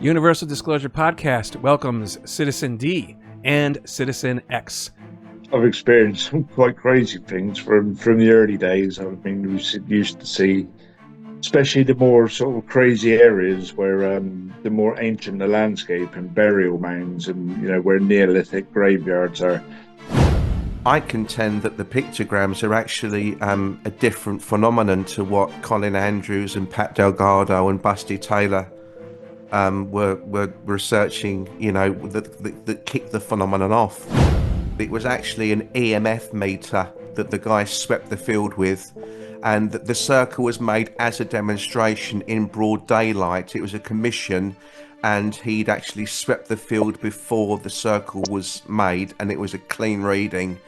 Universal Disclosure Podcast welcomes Citizen D and Citizen X. I've experienced some quite crazy things from the early days. I mean, we used to see, especially the more sort of crazy areas where the more ancient the landscape and burial mounds and, where Neolithic graveyards are. I contend that the pictograms are actually a different phenomenon to what Colin Andrews and Pat Delgado and Busty Taylor were researching, that kicked the phenomenon off. It was actually an EMF meter that the guy swept the field with, and the circle was made as a demonstration in broad daylight. It was a commission, and he'd actually swept the field before the circle was made, and it was a clean reading.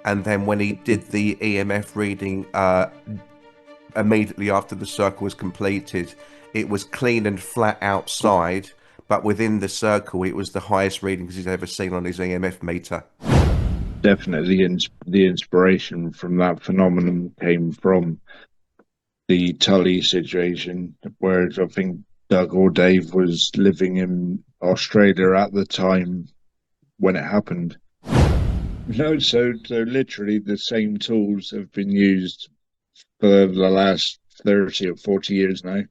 And then when he did the EMF reading immediately after the circle was completed, it was clean and flat outside, but within the circle it was the highest readings he's ever seen on his EMF meter. Definitely the inspiration from that phenomenon came from the Tully situation, where I think Doug or Dave was living in Australia at the time when it happened. So literally the same tools have been used for the last 30 or 40 years now.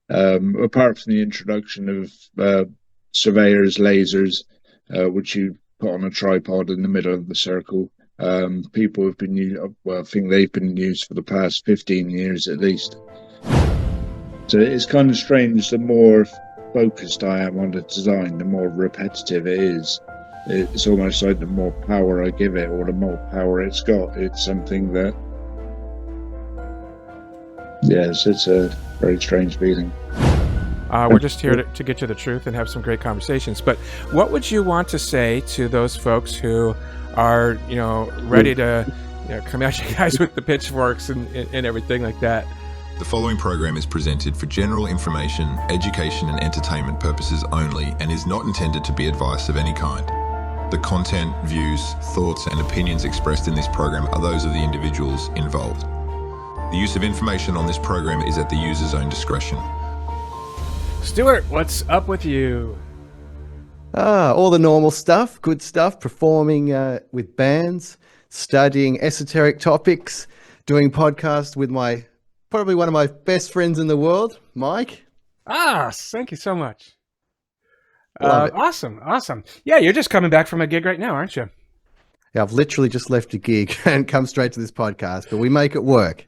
Apart from the introduction of surveyors' lasers, which you put on a tripod in the middle of the circle, people have been I think they've been used for the past 15 years at least. So it's kind of strange, the more focused I am on the design, the more repetitive it is. It's almost like the more power I give it, or the more power it's got. It's something that, yes, it's a very strange feeling. We're just here to get you the truth and have some great conversations. But what would you want to say to those folks who are, ready to come at you guys with the pitchforks and everything like that? The following program is presented for general information, education and entertainment purposes only, and is not intended to be advice of any kind. The content, views, thoughts and opinions expressed in this program are those of the individuals involved. The use of information on this program is at the user's own discretion. Stuart, what's up with you? All the normal stuff, good stuff, performing with bands, studying esoteric topics, doing podcasts with probably one of my best friends in the world, Mike. Thank you so much. Awesome. Yeah, you're just coming back from a gig right now, aren't you? Yeah, I've literally just left a gig and come straight to this podcast, but we make it work.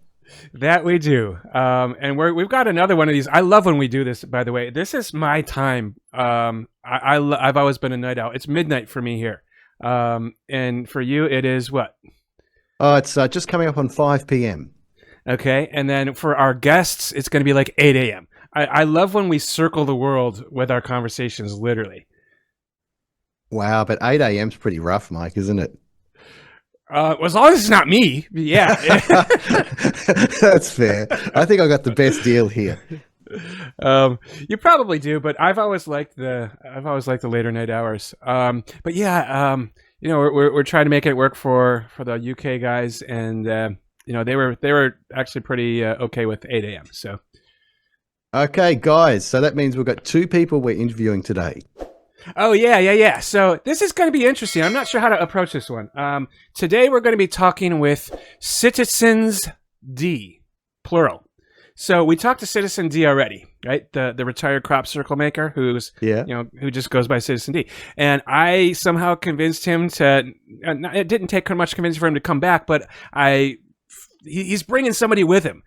That we do. And we've got another one of these. I love when we do this, by the way. This is my time. I've always been a night owl. It's midnight for me here. And for you, it is what? Oh, it's just coming up on 5 p.m. Okay. And then for our guests, it's going to be like 8 a.m. I love when we circle the world with our conversations, literally. Wow, but 8 a.m. is pretty rough, Mike, isn't it? As long as it's not me, yeah. That's fair. I think I got the best deal here. You probably do, but I've always liked the later night hours. But yeah, we're trying to make it work for the UK guys, and they were actually pretty okay with 8 a.m. So. Okay, guys. So that means we've got two people we're interviewing today. Oh, yeah. So this is going to be interesting. I'm not sure how to approach this one. Today we're going to be talking with Citizens D, plural. So we talked to Citizen D already, right? The retired crop circle maker who just goes by Citizen D. And I somehow convinced him it didn't take much convincing for him to come back, but he's bringing somebody with him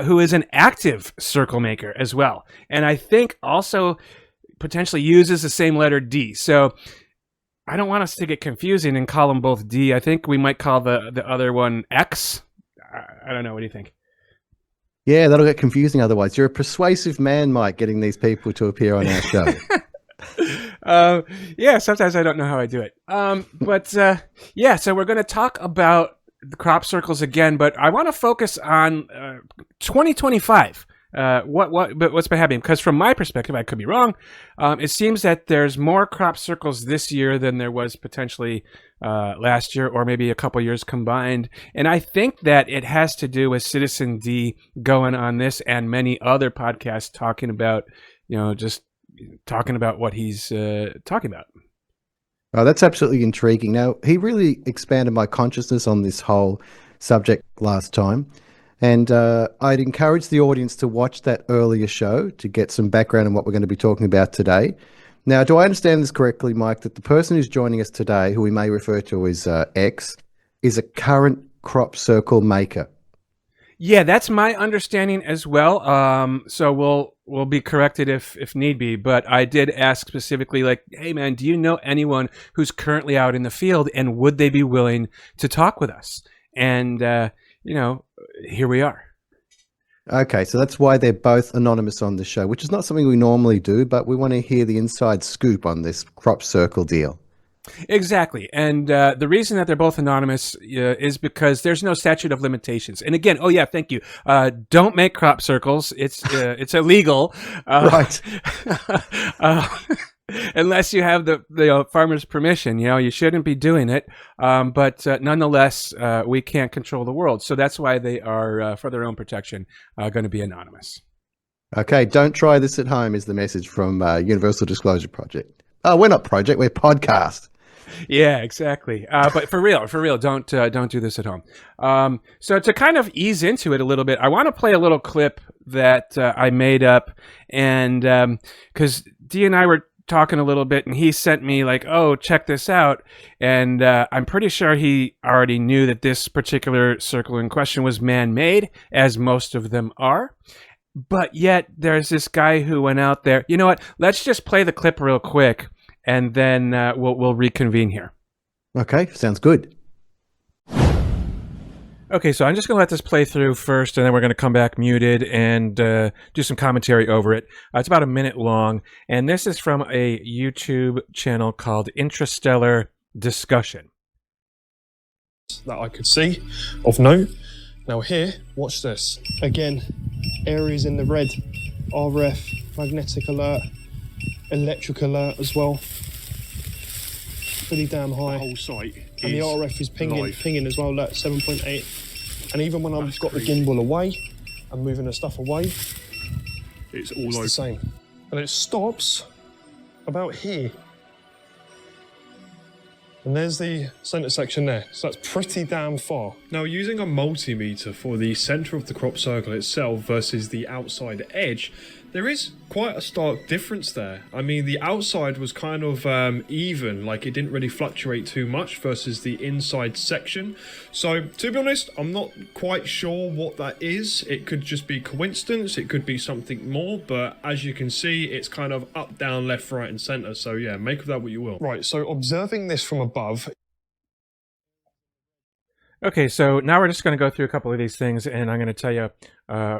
who is an active circle maker as well. And I think also potentially uses the same letter D. So I don't want us to get confusing and call them both D. I think we might call the other one X. I don't know. What do you think? Yeah, that'll get confusing otherwise. You're a persuasive man, Mike, getting these people to appear on our show. Yeah, sometimes I don't know how I do it. So we're going to talk about the crop circles again, but I want to focus on 2025. What's been happening? Because from my perspective, I could be wrong. It seems that there's more crop circles this year than there was potentially last year, or maybe a couple years combined. And I think that it has to do with Citizen D going on this and many other podcasts talking about, just talking about what he's talking about. Oh, that's absolutely intriguing. Now, he really expanded my consciousness on this whole subject last time. And I'd encourage the audience to watch that earlier show to get some background on what we're going to be talking about today. Now, do I understand this correctly, Mike, that the person who's joining us today, who we may refer to as X, is a current crop circle maker? Yeah, that's my understanding as well. So we'll be corrected if need be. But I did ask specifically, like, hey man, do you know anyone who's currently out in the field, and would they be willing to talk with us? And here we are. Okay, so that's why they're both anonymous on the show, which is not something we normally do, but we want to hear the inside scoop on this crop circle deal. Exactly. And the reason that they're both anonymous is because there's no statute of limitations. And again, oh yeah, thank you. Don't make crop circles. It's illegal. Right. Unless you have the farmer's permission, you shouldn't be doing it. But nonetheless, we can't control the world. So that's why they are, for their own protection, going to be anonymous. Okay, don't try this at home is the message from Universal Disclosure Project. Oh, we're not project, we're podcast. Yeah, exactly. But for real, don't do this at home. So to kind of ease into it a little bit, I want to play a little clip that I made up, and because Dee and I were talking a little bit, and he sent me like, oh, check this out, and I'm pretty sure he already knew that this particular circle in question was man-made, as most of them are. But yet there's this guy who went out there. You know what? Let's just play the clip real quick, and then we'll reconvene here. Okay, sounds good. Okay, so I'm just going to let this play through first, and then we're going to come back muted and do some commentary over it. It's about a minute long, and this is from a YouTube channel called Intrastellar Discussion. That I could see of note. Now here, watch this. Again, areas in the red, RF, magnetic alert, electric alert as well. Pretty damn high. The whole site and the RF is pinging as well, like 7.8. And even when I've got the gimbal away and moving the stuff away, it's all the same. And it stops about here. And there's the centre section there, so that's pretty damn far. Now, using a multimeter for the centre of the crop circle itself versus the outside edge, there is quite a stark difference there. I mean, the outside was kind of even, like it didn't really fluctuate too much versus the inside section. So, to be honest, I'm not quite sure what that is. It could just be coincidence, it could be something more, but as you can see, it's kind of up, down, left, right, and centre. So yeah, make of that what you will. Right, so observing this from above. Okay, so now we're just going to go through a couple of these things, and I'm going to tell you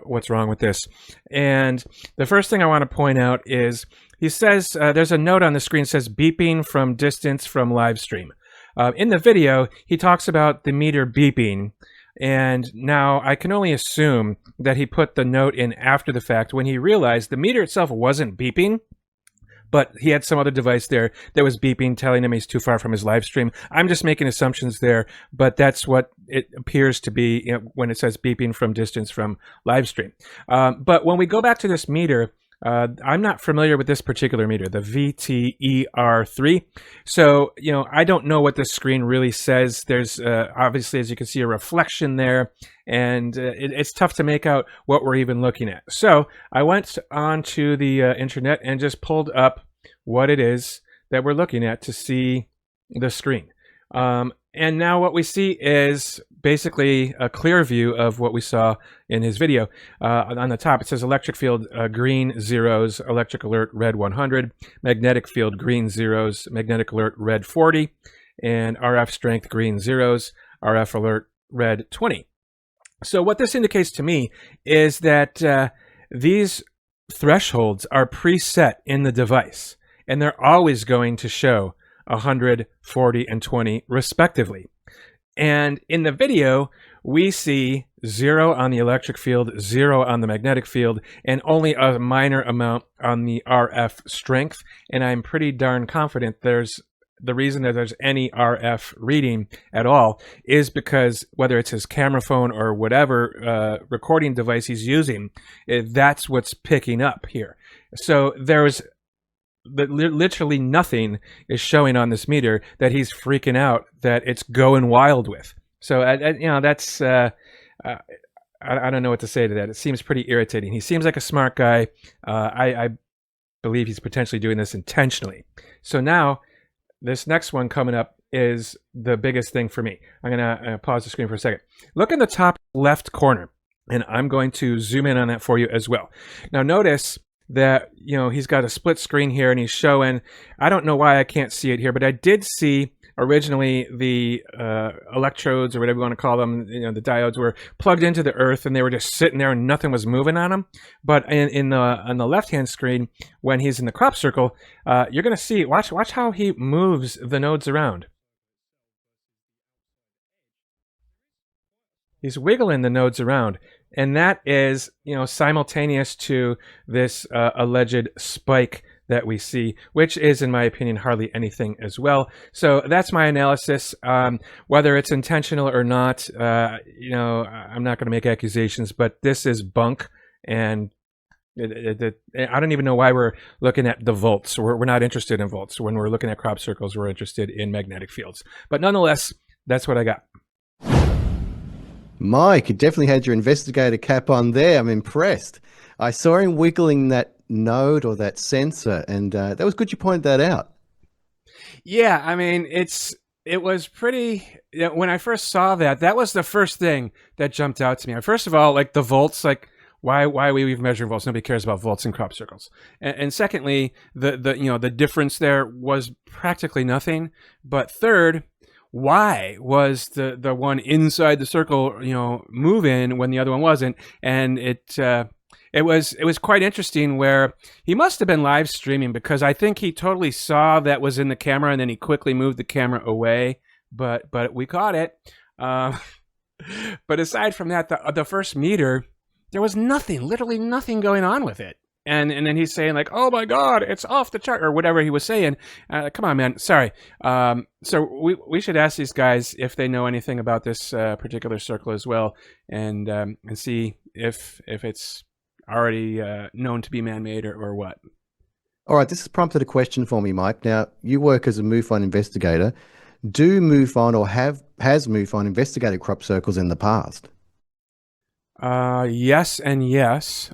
what's wrong with this. And the first thing I want to point out is he says, there's a note on the screen that says beeping from distance from live stream. In the video, he talks about the meter beeping, and now I can only assume that he put the note in after the fact when he realized the meter itself wasn't beeping, but he had some other device there that was beeping, telling him he's too far from his live stream. I'm just making assumptions there, but that's what it appears to be when it says beeping from distance from live stream. But when we go back to this meter, I'm not familiar with this particular meter, the VTER3. So, I don't know what this screen really says. There's obviously, as you can see, a reflection there, and it's tough to make out what we're even looking at. So I went onto the internet and just pulled up what it is that we're looking at to see the screen. And now what we see is basically a clear view of what we saw in his video. On the top, it says electric field green zeros, electric alert red 100, magnetic field green zeros, magnetic alert red 40, and RF strength green zeros, RF alert red 20. So what this indicates to me is that these thresholds are preset in the device, and they're always going to show 100, 40, and 20 respectively. And in the video, we see 0 on the electric field, 0 on the magnetic field, and only a minor amount on the RF strength. And I'm pretty darn confident the reason that there's any RF reading at all is because whether it's his camera phone or whatever recording device he's using, that's what's picking up here. So there's literally nothing is showing on this meter that he's freaking out that it's going wild with. So that's I don't know what to say to that. It seems pretty irritating. He seems like a smart guy. I believe he's potentially doing this intentionally. So now this next one coming up is the biggest thing for me. I'm gonna pause the screen for a second. Look in the top left corner, and I'm going to zoom in on that for you as well. Now notice that, he's got a split screen here and he's showing, I don't know why I can't see it here, but I did see originally the electrodes, or whatever you want to call them, the diodes were plugged into the earth and they were just sitting there and nothing was moving on them. But on the left-hand screen, when he's in the crop circle, you're going to see, watch how he moves the nodes around. He's wiggling the nodes around. And that is, simultaneous to this alleged spike that we see, which is, in my opinion, hardly anything as well. So that's my analysis. Whether it's intentional or not, I'm not going to make accusations, but this is bunk. And I don't even know why we're looking at the volts. We're not interested in volts. When we're looking at crop circles, we're interested in magnetic fields. But nonetheless, that's what I got. Mike, you definitely had your investigator cap on there. I'm impressed. I saw him wiggling that node or that sensor, and that was good you pointed that out. Yeah, I mean, it was pretty... when I first saw that, that was the first thing that jumped out to me. First of all, like the volts, like why are we even measuring volts? Nobody cares about volts in crop circles. And secondly, the difference there was practically nothing. But third, why was the one inside the circle, moving when the other one wasn't? And it was quite interesting where he must have been live streaming, because I think he totally saw that was in the camera and then he quickly moved the camera away. But we caught it. But aside from that, the first meter, there was nothing, literally nothing going on with it. And then he's saying like, "Oh my God, it's off the chart," or whatever he was saying. Come on, man. Sorry. So we should ask these guys if they know anything about this particular circle as well, and see if it's already known to be man-made or what. All right, this has prompted a question for me, Mike. Now, you work as a MUFON investigator. Do MUFON or has MUFON investigated crop circles in the past? Yes and yes.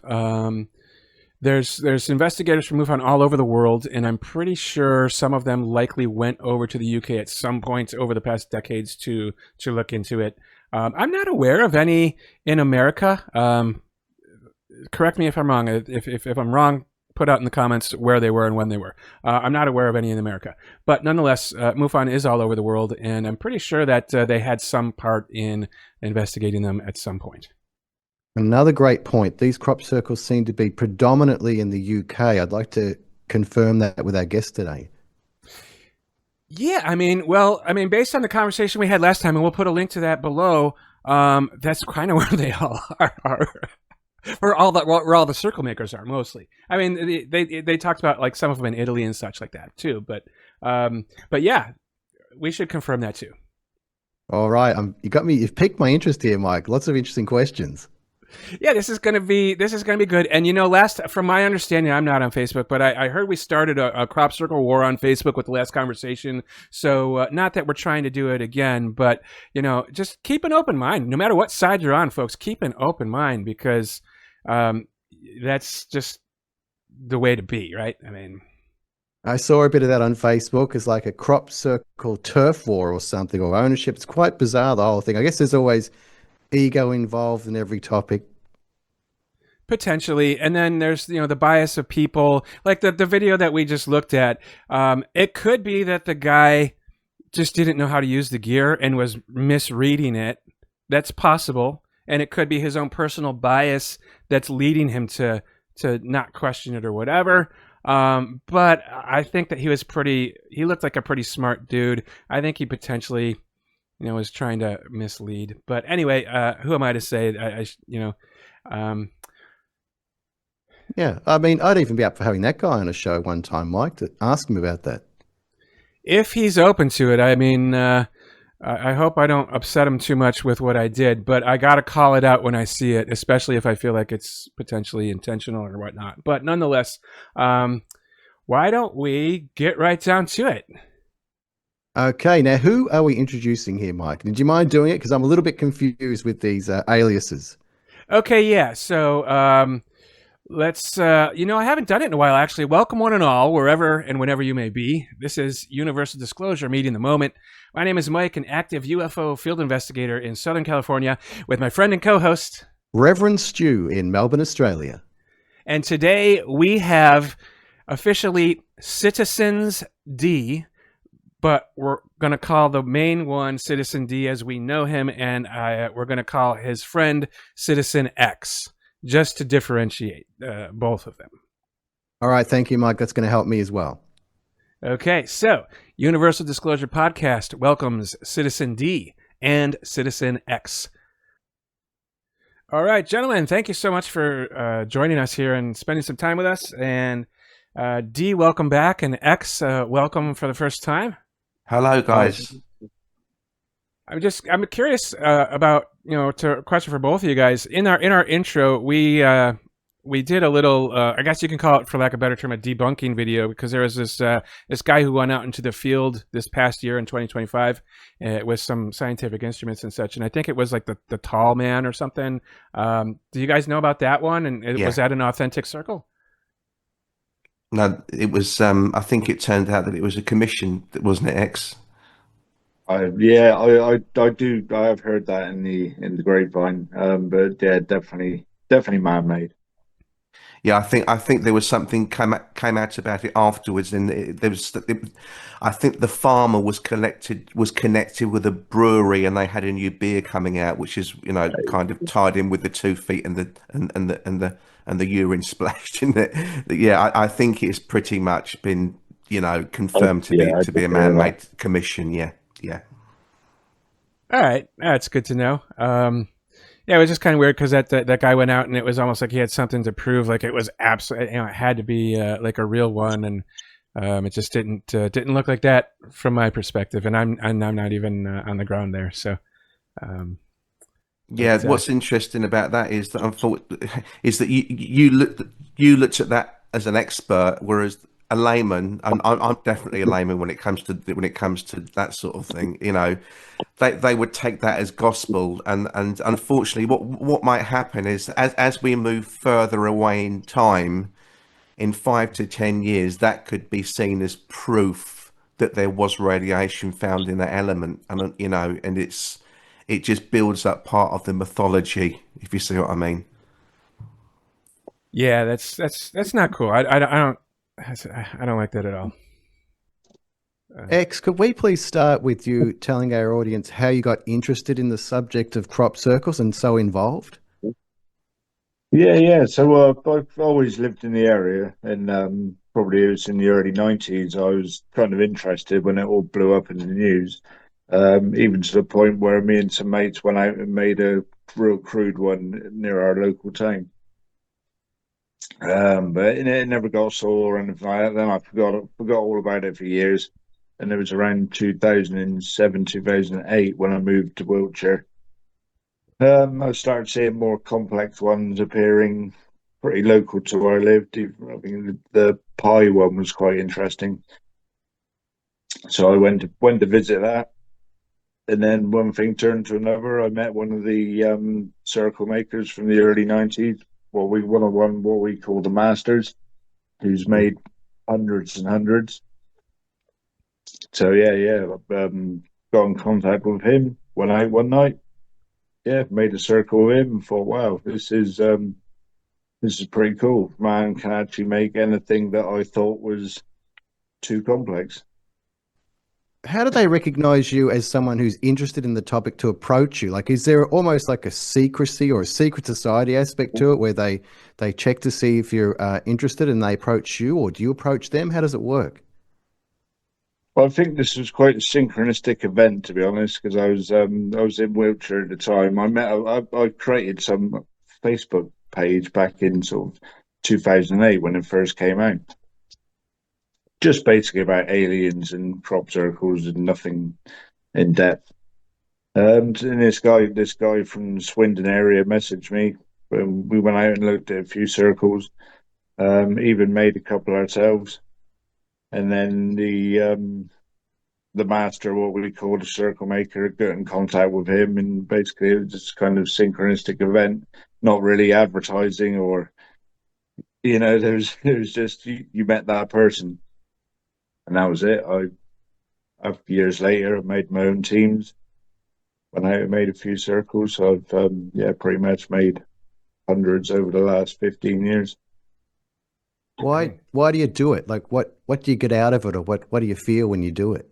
There's investigators from MUFON all over the world, and I'm pretty sure some of them likely went over to the UK at some point over the past decades to look into it. I'm not aware of any in America. Correct me if I'm wrong. If I'm wrong, put out in the comments where they were and when they were. I'm not aware of any in America. But nonetheless, MUFON is all over the world, and I'm pretty sure that they had some part in investigating them at some point. Another great point. These crop circles seem to be predominantly in the UK. I'd like to confirm that with our guest today. Yeah, I mean, based on the conversation we had last time, and we'll put a link to that below, that's kind of where they all are. where all the circle makers are, mostly. I mean, they talked about like some of them in Italy and such like that too. But yeah, we should confirm that too. All right, you've piqued my interest here, Mike. Lots of interesting questions. Yeah, this is gonna be good. And from my understanding, I'm not on Facebook, but I heard we started a crop circle war on Facebook with the last conversation. So not that we're trying to do it again, but just keep an open mind. No matter what side you're on, folks, keep an open mind, because that's just the way to be, right? I mean, I saw a bit of that on Facebook. It's like a crop circle turf war or something, or ownership. It's quite bizarre, the whole thing. I guess there's always ego involved in every topic. Potentially. And then there's, the bias of people. Like the video that we just looked at, it could be that the guy just didn't know how to use the gear and was misreading it. That's possible. And it could be his own personal bias that's leading him to not question it or whatever. But I think that he looked like a pretty smart dude. I think he potentially, was trying to mislead. But anyway, who am I to say? Yeah, I mean, I'd even be up for having that guy on a show one time, Mike, to ask him about that. If he's open to it. I mean, I hope I don't upset him too much with what I did, but I got to call it out when I see it, especially if I feel like it's potentially intentional or whatnot. But nonetheless, why don't we get right down to it? Okay, now who are we introducing here, Mike? Did you mind doing it? Because I'm a little bit confused with these aliases. Okay, yeah. So let's, I haven't done it in a while, actually. Welcome, one and all, wherever and whenever you may be. This is Universal Disclosure, Meeting the Moment. My name is Mike, an active UFO field investigator in Southern California, with my friend and co-host, Reverend Stu in Melbourne, Australia. And today we have officially Citizens D, but we're going to call the main one Citizen D as we know him, and we're going to call his friend Citizen X, just to differentiate both of them. All right, thank you, Mike. That's going to help me as well. Okay, so Universal Disclosure Podcast welcomes Citizen D and Citizen X. All right, gentlemen, thank you so much for joining us here and spending some time with us. And D, welcome back, and X, welcome for the first time. Hello, guys. I'm curious about, to a question for both of you guys. In our intro, we did a little, I guess you can call it, for lack of a better term, a debunking video, because there was this guy who went out into the field this past year in 2025 with some scientific instruments and such, and I think it was like the Tall Man or something. Do you guys know about that one? And was that an authentic circle? No, it was. I think it turned out that it was a commission, wasn't it, X? I do. I have heard that in the grapevine. But yeah, definitely man-made. Yeah, I think there was something came out about it afterwards, and I think the farmer was connected with a brewery, and they had a new beer coming out, which is kind of tied in with the 2 feet and the urine splashed in it. Yeah, I think it's pretty much been confirmed to be a man-made commission. Yeah. All right, that's good to know. Yeah, it was just kind of weird because that guy went out and it was almost like he had something to prove, like it was absolutely, it had to be like a real one, and it just didn't look like that from my perspective, and I'm not even on the ground there, so. What's interesting about that is that you looked at that as an expert, whereas a layman, and I'm definitely a layman when it comes to that sort of thing, they would take that as gospel, and unfortunately what might happen is as we move further away in time, in 5 to 10 years, that could be seen as proof that there was radiation found in that element, and and it just builds up part of the mythology, if you see what I mean. Yeah, that's not cool. I don't like that at all. X, could we please start with you telling our audience how you got interested in the subject of crop circles and so involved? Yeah. So I've always lived in the area, and probably it was in the early 90s. I was kind of interested when it all blew up in the news, even to the point where me and some mates went out and made a real crude one near our local town. But it never got sold or anything like that. Then I forgot all about it for years. And it was around 2007, 2008 when I moved to Wiltshire. I started seeing more complex ones appearing pretty local to where I lived. I think the pie one was quite interesting. So I went to visit that. And then one thing turned to another. I met one of the circle makers from the early 90s. What we call the masters, who's made hundreds and hundreds. So got in contact with him. Went out one night. Yeah, made a circle with him and thought, wow, this is pretty cool. Man can actually make anything that I thought was too complex. How do they recognize you as someone who's interested in the topic to approach you? Like, is there almost like a secrecy or a secret society aspect to it where they check to see if you're interested and they approach you, or do you approach them? How does it work? Well, I think this was quite a synchronistic event, to be honest, because I was in Wiltshire at the time. I created some Facebook page back in sort of 2008 when it first came out. Just basically about aliens and crop circles and nothing in depth. And this guy from the Swindon area messaged me. We went out and looked at a few circles, even made a couple ourselves. and then the master, what we call the circle maker, got in contact with him, and basically it was just kind of synchronistic event, not really advertising or there was just you met that person, and that was it. Years later, I made my own teams. When I made a few circles, so I've pretty much made hundreds over the last 15 years. Why do you do it? Like what do you get out of it, or what do you feel when you do it?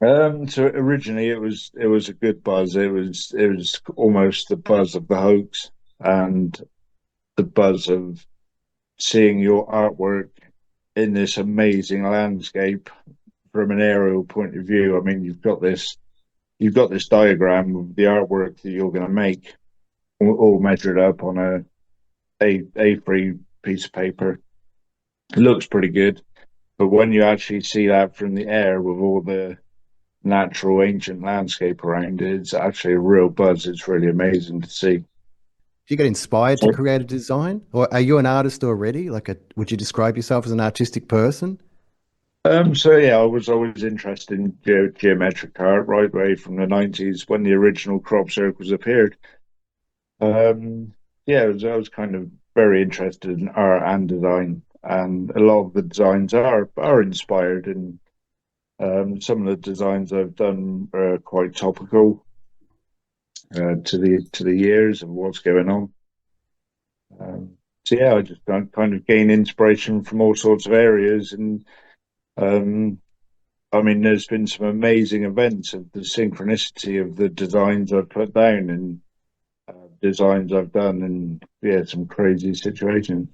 So originally it was a good buzz. It was almost the buzz of the hoax and the buzz of seeing your artwork in this amazing landscape from an aerial point of view. I mean, you've got this diagram of the artwork that you're going to make, all measured up on a3 piece of paper. It looks pretty good, but when you actually see that from the air with all the natural ancient landscape around it, it's actually a real buzz. It's really amazing to see. Do you get inspired to create a design, or are you an artist already? Would you describe yourself as an artistic person? So yeah, I was always interested in geometric art right away from the 90s when the original crop circles appeared. Yeah, I was kind of very interested in art and design, and a lot of the designs are inspired, and some of the designs I've done are quite topical to the years of what's going on. So yeah, I just kind of gain inspiration from all sorts of areas, and I mean, there's been some amazing events of the synchronicity of the designs I've put down and designs I've done, and yeah, some crazy situations.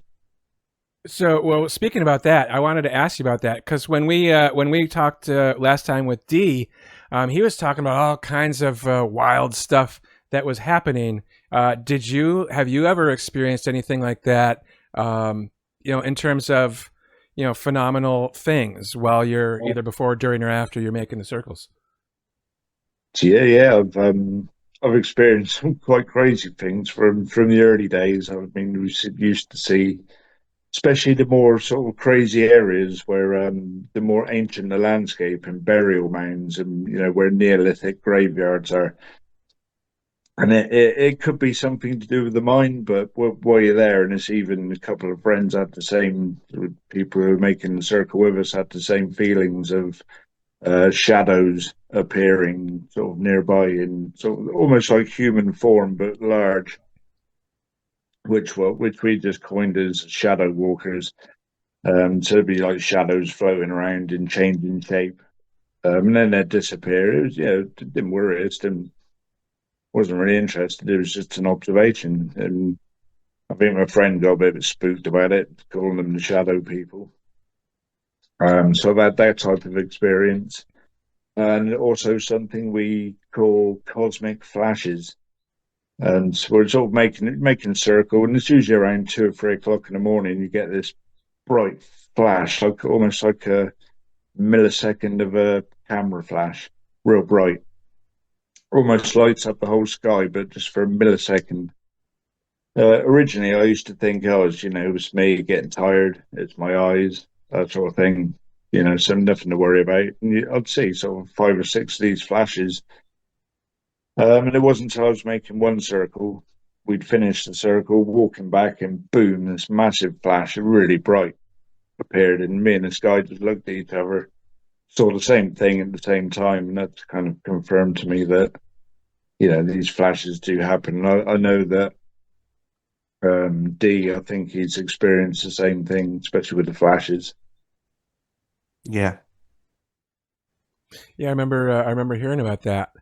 So, well, speaking about that, I wanted to ask you about that because when we talked last time with D, he was talking about all kinds of wild stuff that was happening. Have you ever experienced anything like that? In terms of phenomenal things while you're either before, during, or after you're making the circles. So yeah, I've experienced some quite crazy things from the early days. I mean, we used to see, especially the more sort of crazy areas where the more ancient the landscape and burial mounds, and where Neolithic graveyards are. And it could be something to do with the mind, but while you're there, and it's even a couple of friends had the same, people who were making the circle with us had the same feelings of shadows appearing sort of nearby in sort of almost like human form, but large, which we just coined as shadow walkers. So it'd be like shadows floating around and changing shape, and then they'd disappear. It was, it didn't worry us, wasn't really interested. It was just an observation, and I think my friend got a bit spooked about it, calling them the shadow people. So I've had that type of experience, and also something we call cosmic flashes. And so we're sort of making a circle, and it's usually around 2 or 3 o'clock in the morning. You get this bright flash, like almost like a millisecond of a camera flash, real bright. Almost lights up the whole sky, but just for a millisecond. Originally, I used to think, it was me getting tired. It's my eyes, that sort of thing. So nothing to worry about. And I'd see sort of 5 or 6 of these flashes. And it wasn't until I was making one circle, we'd finished the circle, walking back, and boom, this massive flash, really bright, appeared. And me and this guy just looked at each other, saw the same thing at the same time, and that's kind of confirmed to me that these flashes do happen. And I know that D, I think he's experienced the same thing, especially with the flashes. Yeah, I remember hearing about that.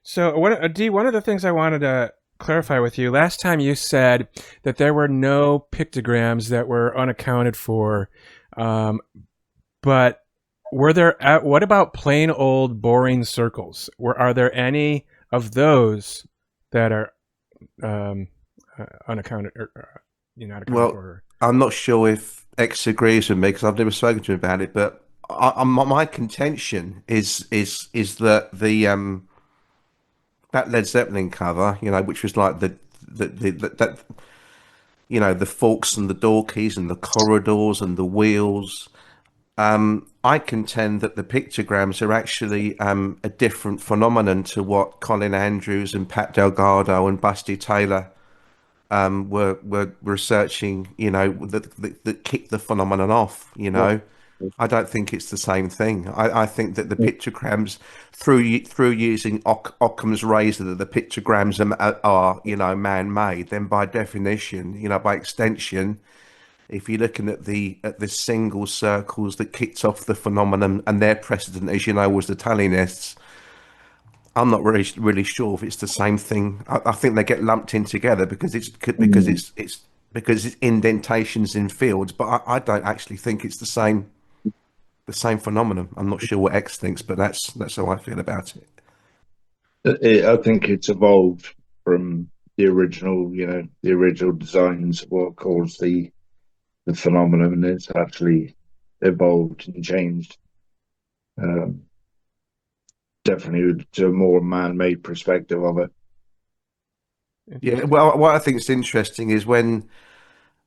So D, one of the things I wanted to clarify with you, last time you said that there were no pictograms that were unaccounted for, but were there? What about plain old boring circles? Are there any of those that are unaccounted or not accounted for? I'm not sure if X agrees with me because I've never spoken to him about it, but my contention is that the that Led Zeppelin cover, which was like that you know, the forks and the door keys and the corridors and the wheels. I contend that the pictograms are actually a different phenomenon to what Colin Andrews and Pat Delgado and Busty Taylor were researching. You know, that kicked the phenomenon off. You know, I don't think it's the same thing. I think that the pictograms, through using Occam's razor, that the pictograms are you know, man-made. Then by definition, you know, by extension, if you're looking at the single circles that kicked off the phenomenon, and their precedent, as you know, was the Tallynists, I'm not really sure if it's the same thing. I think they get lumped in together because it's indentations in fields, but I don't actually think it's the same phenomenon. I'm not sure what X thinks, but that's how I feel about it. I think it's evolved from the original, you know, the original designs of what caused the phenomenon. It's actually evolved and changed. Definitely to a more man-made perspective of it. Yeah, well, what I think is interesting is when,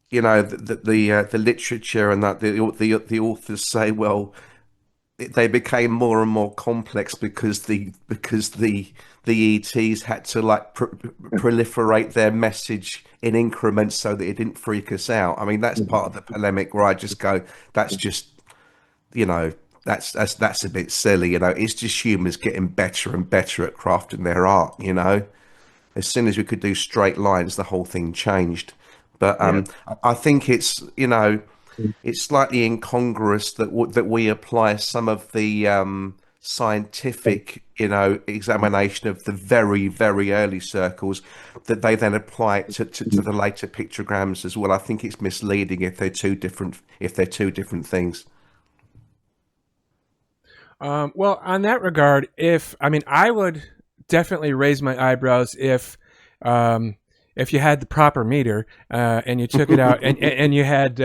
you know, the literature and that the authors say, well, they became more and more complex because the ETs had to like proliferate their message in increments so that it didn't freak us out. I mean, that's part of the polemic where I just go, that's just, you know, that's a bit silly. You know, it's just humans getting better and better at crafting their art. You know, as soon as we could do straight lines, the whole thing changed. But I think it's, you know, it's slightly incongruous that we apply some of the scientific, you know, examination of the very, very early circles, that they then apply it to the later pictograms as well. I think it's misleading if they're two different things. Well, on that regard, I would definitely raise my eyebrows if you had the proper meter and you took it out and you had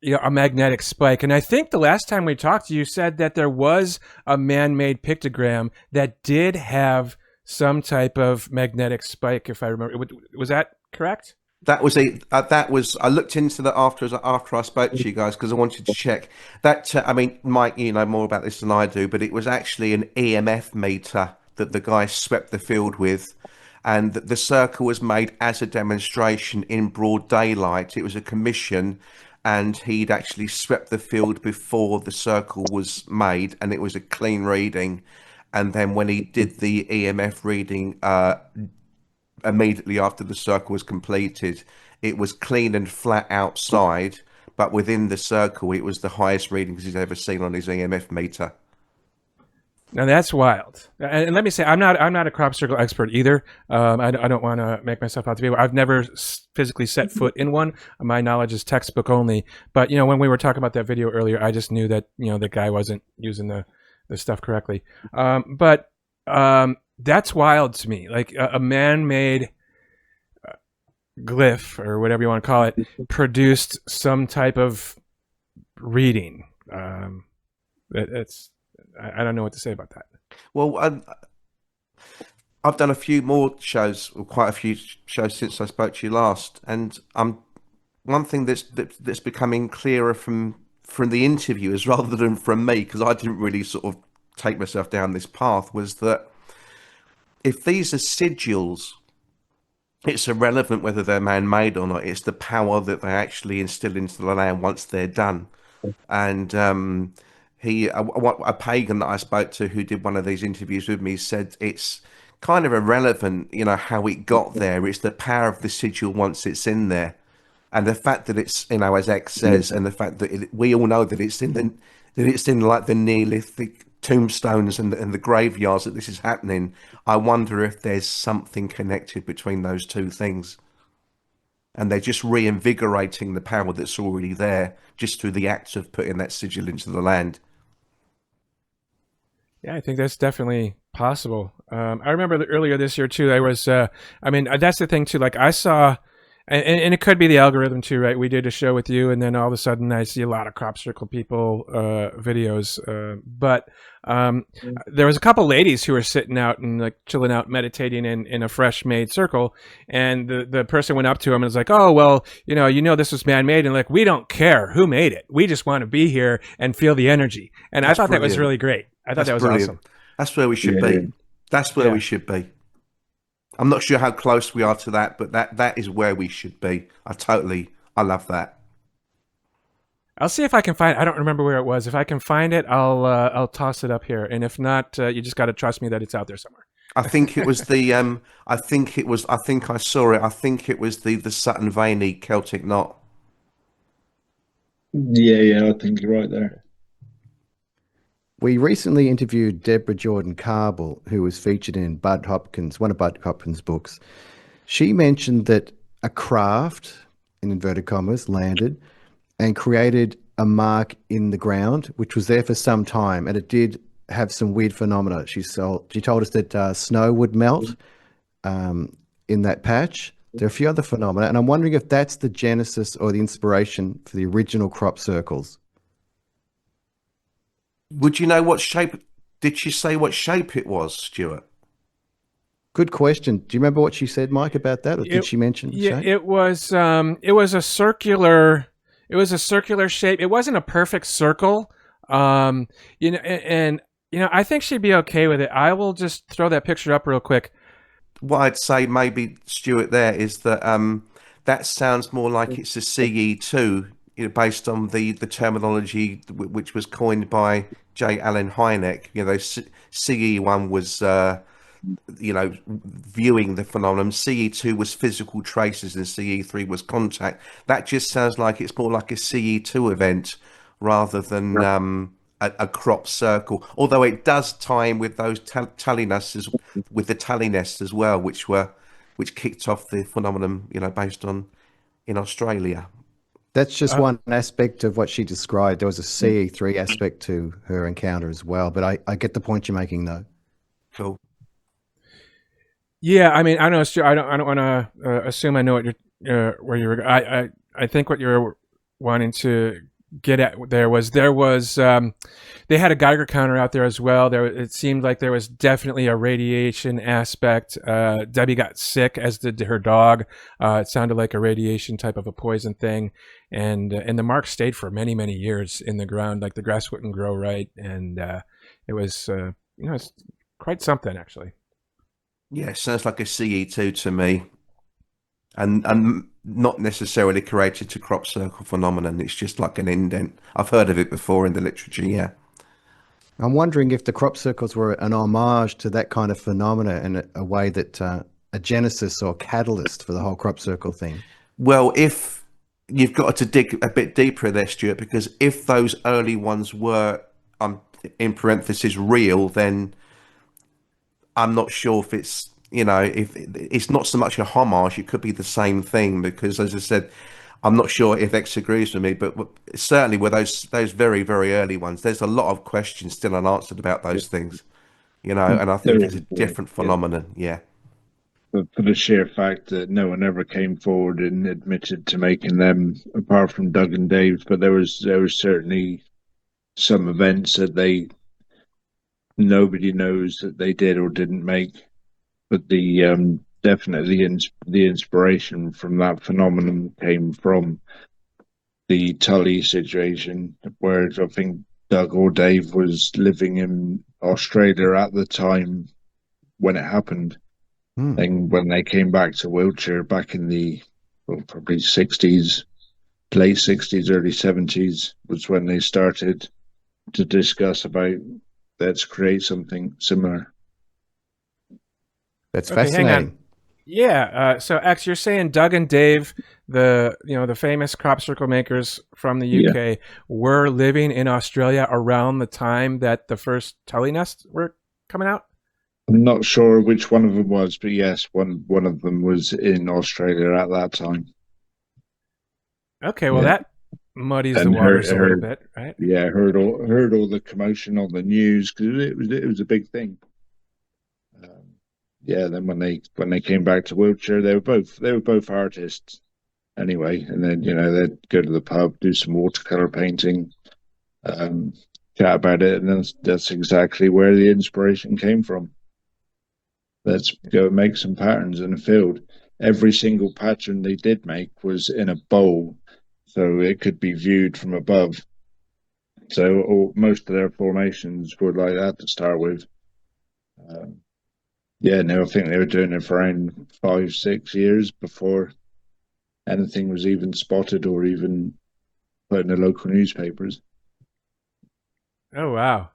you know, a magnetic spike. And I think the last time we talked, you said that there was a man-made pictogram that did have some type of magnetic spike, if I remember. Was that correct? That was I looked into that after I spoke to you guys because I wanted to check that. I mean, Mike, you know more about this than I do, but it was actually an EMF meter that the guy swept the field with, and the circle was made as a demonstration in broad daylight. It was a commission, and he'd actually swept the field before the circle was made, and it was a clean reading. And then when he did the EMF reading, immediately after the circle was completed, it was clean and flat outside, but within the circle, it was the highest readings he's ever seen on his EMF meter. Now that's wild. And let me say, I'm not a crop circle expert either. I don't want to make myself out to be. I've never physically set foot in one. My knowledge is textbook only. But you know, when we were talking about that video earlier, I just knew that, you know, the guy wasn't using the stuff correctly. But that's wild to me. Like a man-made glyph or whatever you want to call it produced some type of reading. It's I don't know what to say about that. Well, I've done a few more shows, or quite a few shows since I spoke to you last, and one thing that's becoming clearer from the interviewers rather than from me, because I didn't really sort of take myself down this path, was that if these are sigils, it's irrelevant whether they're man-made or not. It's the power that they actually instill into the land once they're done. And a pagan that I spoke to who did one of these interviews with me said it's kind of irrelevant, you know, how it got there. It's the power of the sigil once it's in there, and the fact that it's, you know, as X says, and the fact that we all know that it's in like the Neolithic tombstones and the graveyards that this is happening. I wonder if there's something connected between those two things, and they're just reinvigorating the power that's already there just through the act of putting that sigil into the land. Yeah, I think that's definitely possible. I remember that earlier this year too. I was, that's the thing too. Like I saw, And it could be the algorithm too, right? We did a show with you, and then all of a sudden I see a lot of crop circle people videos. But there was a couple ladies who were sitting out and like chilling out, meditating in a fresh made circle, and the person went up to him and was like, "Oh, well, this was man made," and like, we don't care who made it. We just want to be here and feel the energy. And I thought that was really great. I thought that was brilliant. awesome. That's where we should be. That's where we should be. I'm not sure how close we are to that, but that is where we should be. I love that. I'll see if I can find. I don't remember where it was. If I can find it, I'll toss it up here. And if not, you just got to trust me that it's out there somewhere. I think it was the. I think I saw it. I think it was the Sutton Vaney Celtic knot. Yeah, I think you're right there. We recently interviewed Deborah Jordan Carball, who was featured in one of Bud Hopkins' books. She mentioned that a craft, in inverted commas, landed and created a mark in the ground, which was there for some time, and it did have some weird phenomena. She told us that snow would melt in that patch. There are a few other phenomena, and I'm wondering if that's the genesis or the inspiration for the original crop circles. Would you know what shape? Did she say what shape it was, Stuart? Good question. Do you remember what she said, Mike, about that, or did she mention? Yeah, shape? it was a circular. It was a circular shape. It wasn't a perfect circle. I think she'd be okay with it. I will just throw that picture up real quick. What I'd say, maybe, Stuart, there is that that sounds more like it's a CE2, based on the terminology which was coined by J. Allen Hynek. CE1 was, viewing the phenomenon. CE2 was physical traces, and CE3 was contact. That just sounds like it's more like a CE2 event rather than a crop circle. Although it does tie in with those tally nests, with the tally nests as well, which kicked off the phenomenon, based on in Australia. That's just one aspect of what she described. There was a CE3 aspect to her encounter as well, but I get the point you're making, though. Cool. Yeah, I mean, I don't know, Stu, I don't want to assume I know what where you were. I think what you're wanting to get at there was they had a Geiger counter out there as well. It seemed like there was definitely a radiation aspect. Debbie got sick, as did her dog. It sounded like a radiation type of a poison thing, and the mark stayed for many, many years in the ground. Like the grass wouldn't grow right, and it was it's quite something actually. Yeah, sounds like a CE2 to me, and not necessarily created to crop circle phenomenon. It's just like an indent. I've heard of it before in the literature. Yeah. I'm wondering if the crop circles were an homage to that kind of phenomena and a way that a genesis or catalyst for the whole crop circle thing. Well, if you've got to dig a bit deeper there, Stuart, because if those early ones were, in parentheses, real, then I'm not sure if it's, if it's not so much a homage, it could be the same thing, because as I said, I'm not sure if X agrees with me, but certainly with those very, very early ones, there's a lot of questions still unanswered about those things, and I think it's a different phenomenon. Yeah. But for the sheer fact that no one ever came forward and admitted to making them, apart from Doug and Dave, but there was certainly some events that nobody knows that they did or didn't make. But the definitely the inspiration from that phenomenon came from the Tully situation, where I think Doug or Dave was living in Australia at the time when it happened. And when they came back to Wiltshire back in the probably 60s, late 60s, early 70s, was when they started to discuss about let's create something similar. That's fascinating. Hang on. Yeah. So X, you're saying Doug and Dave, the famous crop circle makers from the UK, were living in Australia around the time that the first Tully nests were coming out? I'm not sure which one of them was, but yes, one of them was in Australia at that time. Okay, well that muddies the waters a little bit, right? Yeah, heard all the commotion on the news because it was a big thing. Then when they came back to Wiltshire, they were both artists, anyway. And then, they'd go to the pub, do some watercolor painting, chat about it, and that's exactly where the inspiration came from. Let's go make some patterns in a field. Every single pattern they did make was in a bowl, so it could be viewed from above. So most of their formations were like that to start with. I think they were doing it for around 5-6 years before anything was even spotted or even put in the local newspapers. Oh wow.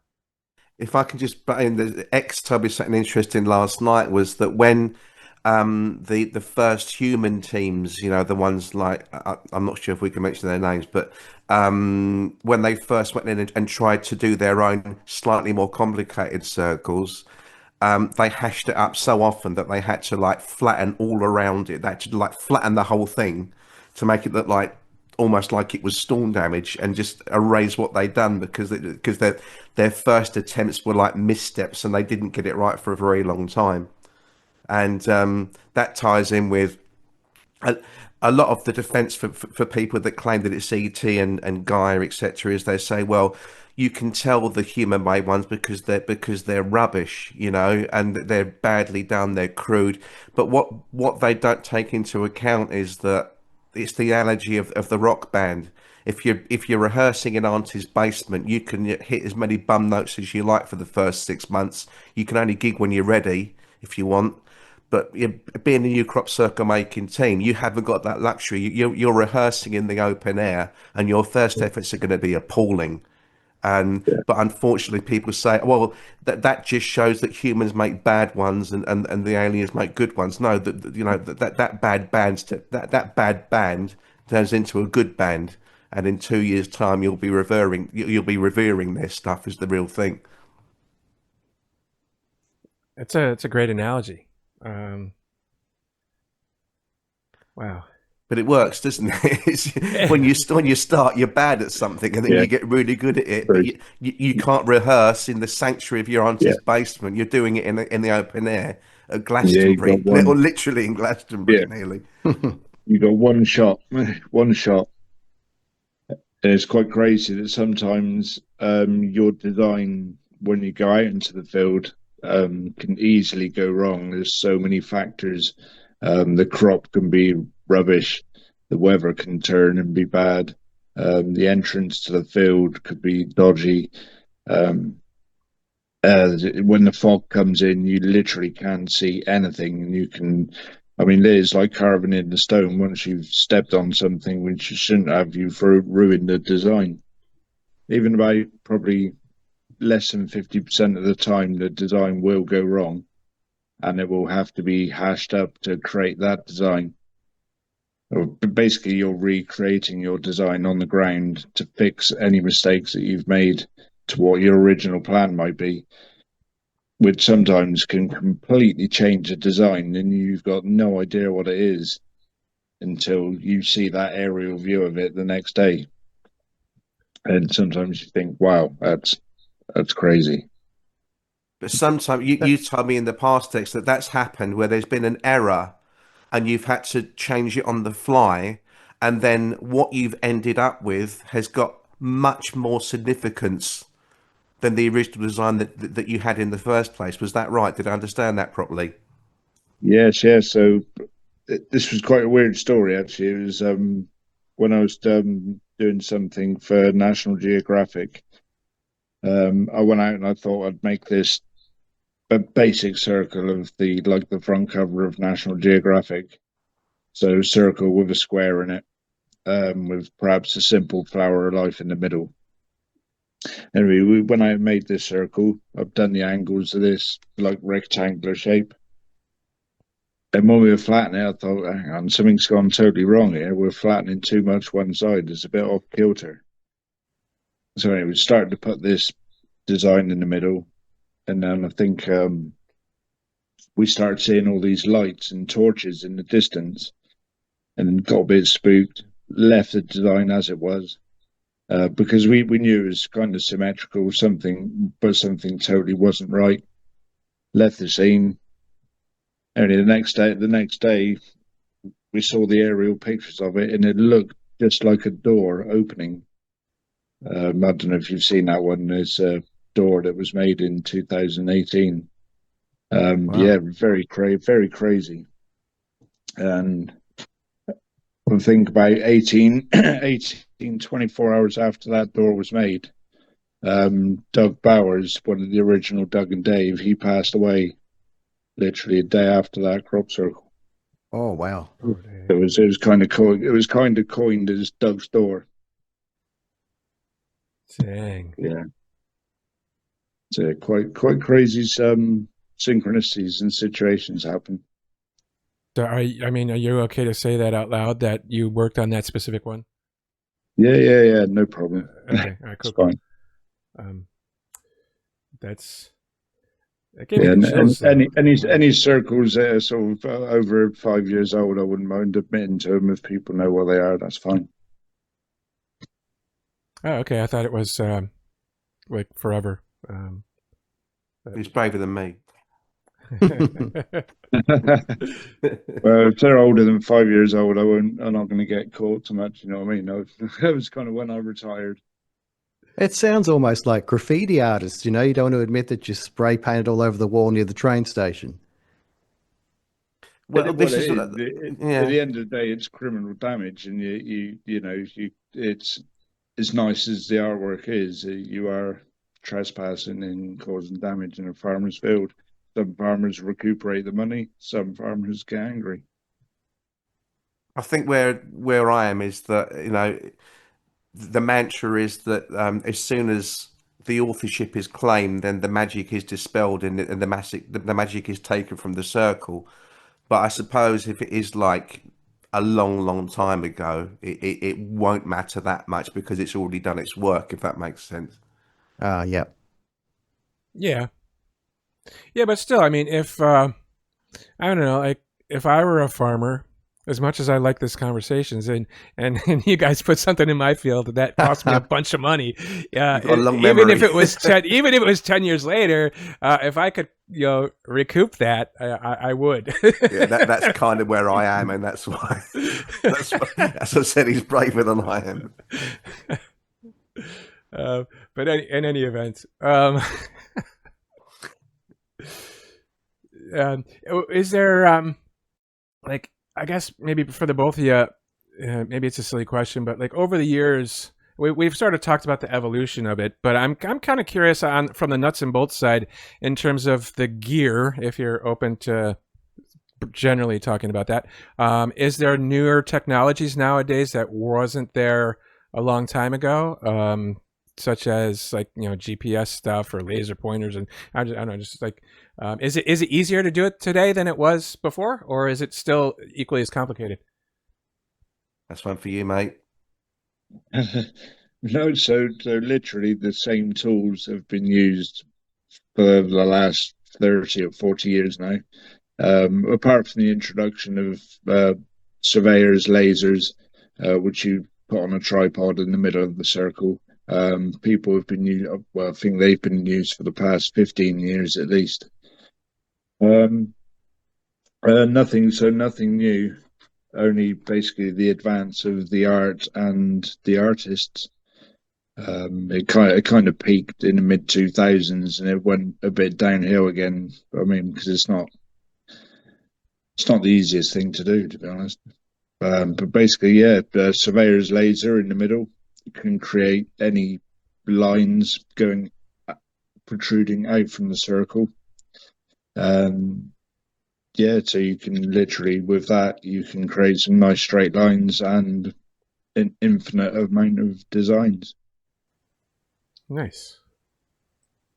If I can just put in, the X told me something interesting last night, was that when the first human teams, the ones like, I'm not sure if we can mention their names, but when they first went in and tried to do their own slightly more complicated circles, they hashed it up so often that they had to like flatten all around it. They had to like flatten the whole thing to make it look like almost like it was storm damage, and just erase what they'd done, because their first attempts were like missteps and they didn't get it right for a very long time. And that ties in with a lot of the defense for people that claim that it's ET and Gaia, etc., is they say, well, you can tell the human made ones because they're rubbish, and they're badly done, they're crude. But what they don't take into account is that it's the analogy of the rock band. If you're rehearsing in Auntie's basement, you can hit as many bum notes as you like for the first 6 months. You can only gig when you're ready, if you want. But being a new crop circle making team, you haven't got that luxury. You're rehearsing in the open air, and your first efforts are going to be appalling. But unfortunately, people say, well, that just shows that humans make bad ones and the aliens make good ones. No, that bad band turns into a good band, and in 2 years' time, you'll be revering their stuff as the real thing. It's a great analogy. Wow. But it works, doesn't it? When you start, you're bad at something, and then you get really good at it. But you can't rehearse in the sanctuary of your auntie's basement. You're doing it in the open air at Glastonbury, or literally in Glastonbury, nearly. You got one shot. And it's quite crazy that sometimes your design, when you go out into the field, can easily go wrong. There's so many factors. The crop can be rubbish, the weather can turn and be bad, the entrance to the field could be dodgy. When the fog comes in, you literally can't see anything, and it's like carving in the stone. Once you've stepped on something which shouldn't have, you've ruined the design. Even about probably less than 50% of the time, the design will go wrong, and it will have to be hashed up to create that design. Or basically, you're recreating your design on the ground to fix any mistakes that you've made to what your original plan might be, which sometimes can completely change a design, and you've got no idea what it is until you see that aerial view of it the next day. And sometimes you think, wow, that's crazy. But sometimes you told me in the past, Dex, that's happened where there's been an error and you've had to change it on the fly, and then what you've ended up with has got much more significance than the original design that you had in the first place. Was that right? Did I understand that properly? Yes. So this was quite a weird story, actually. It was when I was doing something for National Geographic. I went out and I thought I'd make this a basic circle of the front cover of National Geographic. So circle with a square in it, with perhaps a simple flower of life in the middle. Anyway, when I made this circle, I've done the angles of this rectangular shape. And when we were flattening it, I thought, hang on, something's gone totally wrong here. We're flattening too much one side. It's a bit off kilter. So anyway, we started to put this design in the middle. And then I think we started seeing all these lights and torches in the distance, and got a bit spooked, left the design as it was, because we knew it was kind of symmetrical, but something totally wasn't right. Left the scene. Only the next day, we saw the aerial pictures of it, and it looked just like a door opening. I don't know if you've seen that one. There's a door that was made in 2018. Wow. Yeah, very crazy. And I think about 24 hours after that door was made, Doug Bowers, one of the original Doug and Dave, he passed away literally a day after that crop circle. Oh, wow. It was kind of coined as Doug's door. Dang. Yeah. So quite crazy synchronicities and situations happen. So are you okay to say that out loud, that you worked on that specific one? Yeah, no problem. Okay, all right, cool. It's fine. That gave me the chills. Any circles that are sort of over 5 years old, I wouldn't mind admitting to them if people know what they are. That's fine. Oh, okay. I thought it was like forever. He's braver than me. Well, if they're older than 5 years old, I'm not going to get caught too much. You know what I mean? No, that was kind of when I retired. It sounds almost like graffiti artists, you know, you don't want to admit that you spray painted all over the wall near the train station. Well, this is at the end of the day, it's criminal damage, and it's as nice as the artwork is, you are trespassing and causing damage in a farmer's field. Some farmers recuperate the money, some farmers get angry. I think where I am is that, you know, the mantra is that as soon as the authorship is claimed, then the magic is dispelled and the magic is taken from the circle. But I suppose if it is like a long time ago, it won't matter that much because it's already done its work, if that makes sense. Yeah. Yeah, but still, I mean, if I don't know, like if I were a farmer, as much as I like this conversations, and you guys put something in my field that cost me a bunch of money, even if it was 10 years later, if I could, recoup that, I would. Yeah, that's kind of where I am, and that's why. As I said, he's braver than I am. But in any event, is there like, I guess maybe for the both of you, maybe it's a silly question, but like over the years, we've sort of talked about the evolution of it, but I'm kind of curious from the nuts and bolts side in terms of the gear, if you're open to generally talking about that. Is there newer technologies nowadays that wasn't there a long time ago? Such as like, GPS stuff or laser pointers, and I don't know, just like, is it easier to do it today than it was before, or is it still equally as complicated? That's one for you, mate. No, so literally the same tools have been used for the last 30 or 40 years now. Apart from the introduction of surveyors' lasers, which you put on a tripod in the middle of the circle. People have been used, I think they've been used for the past 15 years at least. Nothing new, only basically the advance of the art and the artists. It kind of peaked in the mid 2000s and it went a bit downhill again. I mean, because it's not the easiest thing to do, to be honest. But basically, surveyor's laser in the middle can create any lines protruding out from the circle. So you can literally, with that, you can create some nice straight lines and an infinite amount of designs. Nice.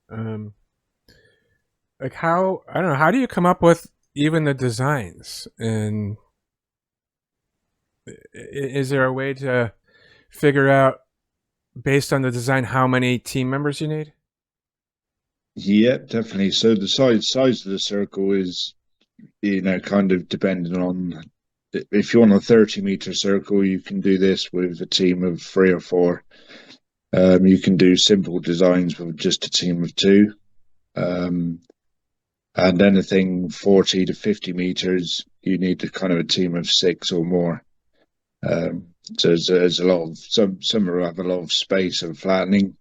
Like how do you come up with even the designs? And is there a way to figure out, based on the design, how many team members you need? Yep, definitely. So the size of the circle is, kind of dependent on, if you want a 30-meter circle, you can do this with a team of 3 or 4. You can do simple designs with just a team of 2. And anything 40 to 50 meters, you need a kind of a team of 6 or more. So there's a lot of some have a lot of space and flattening,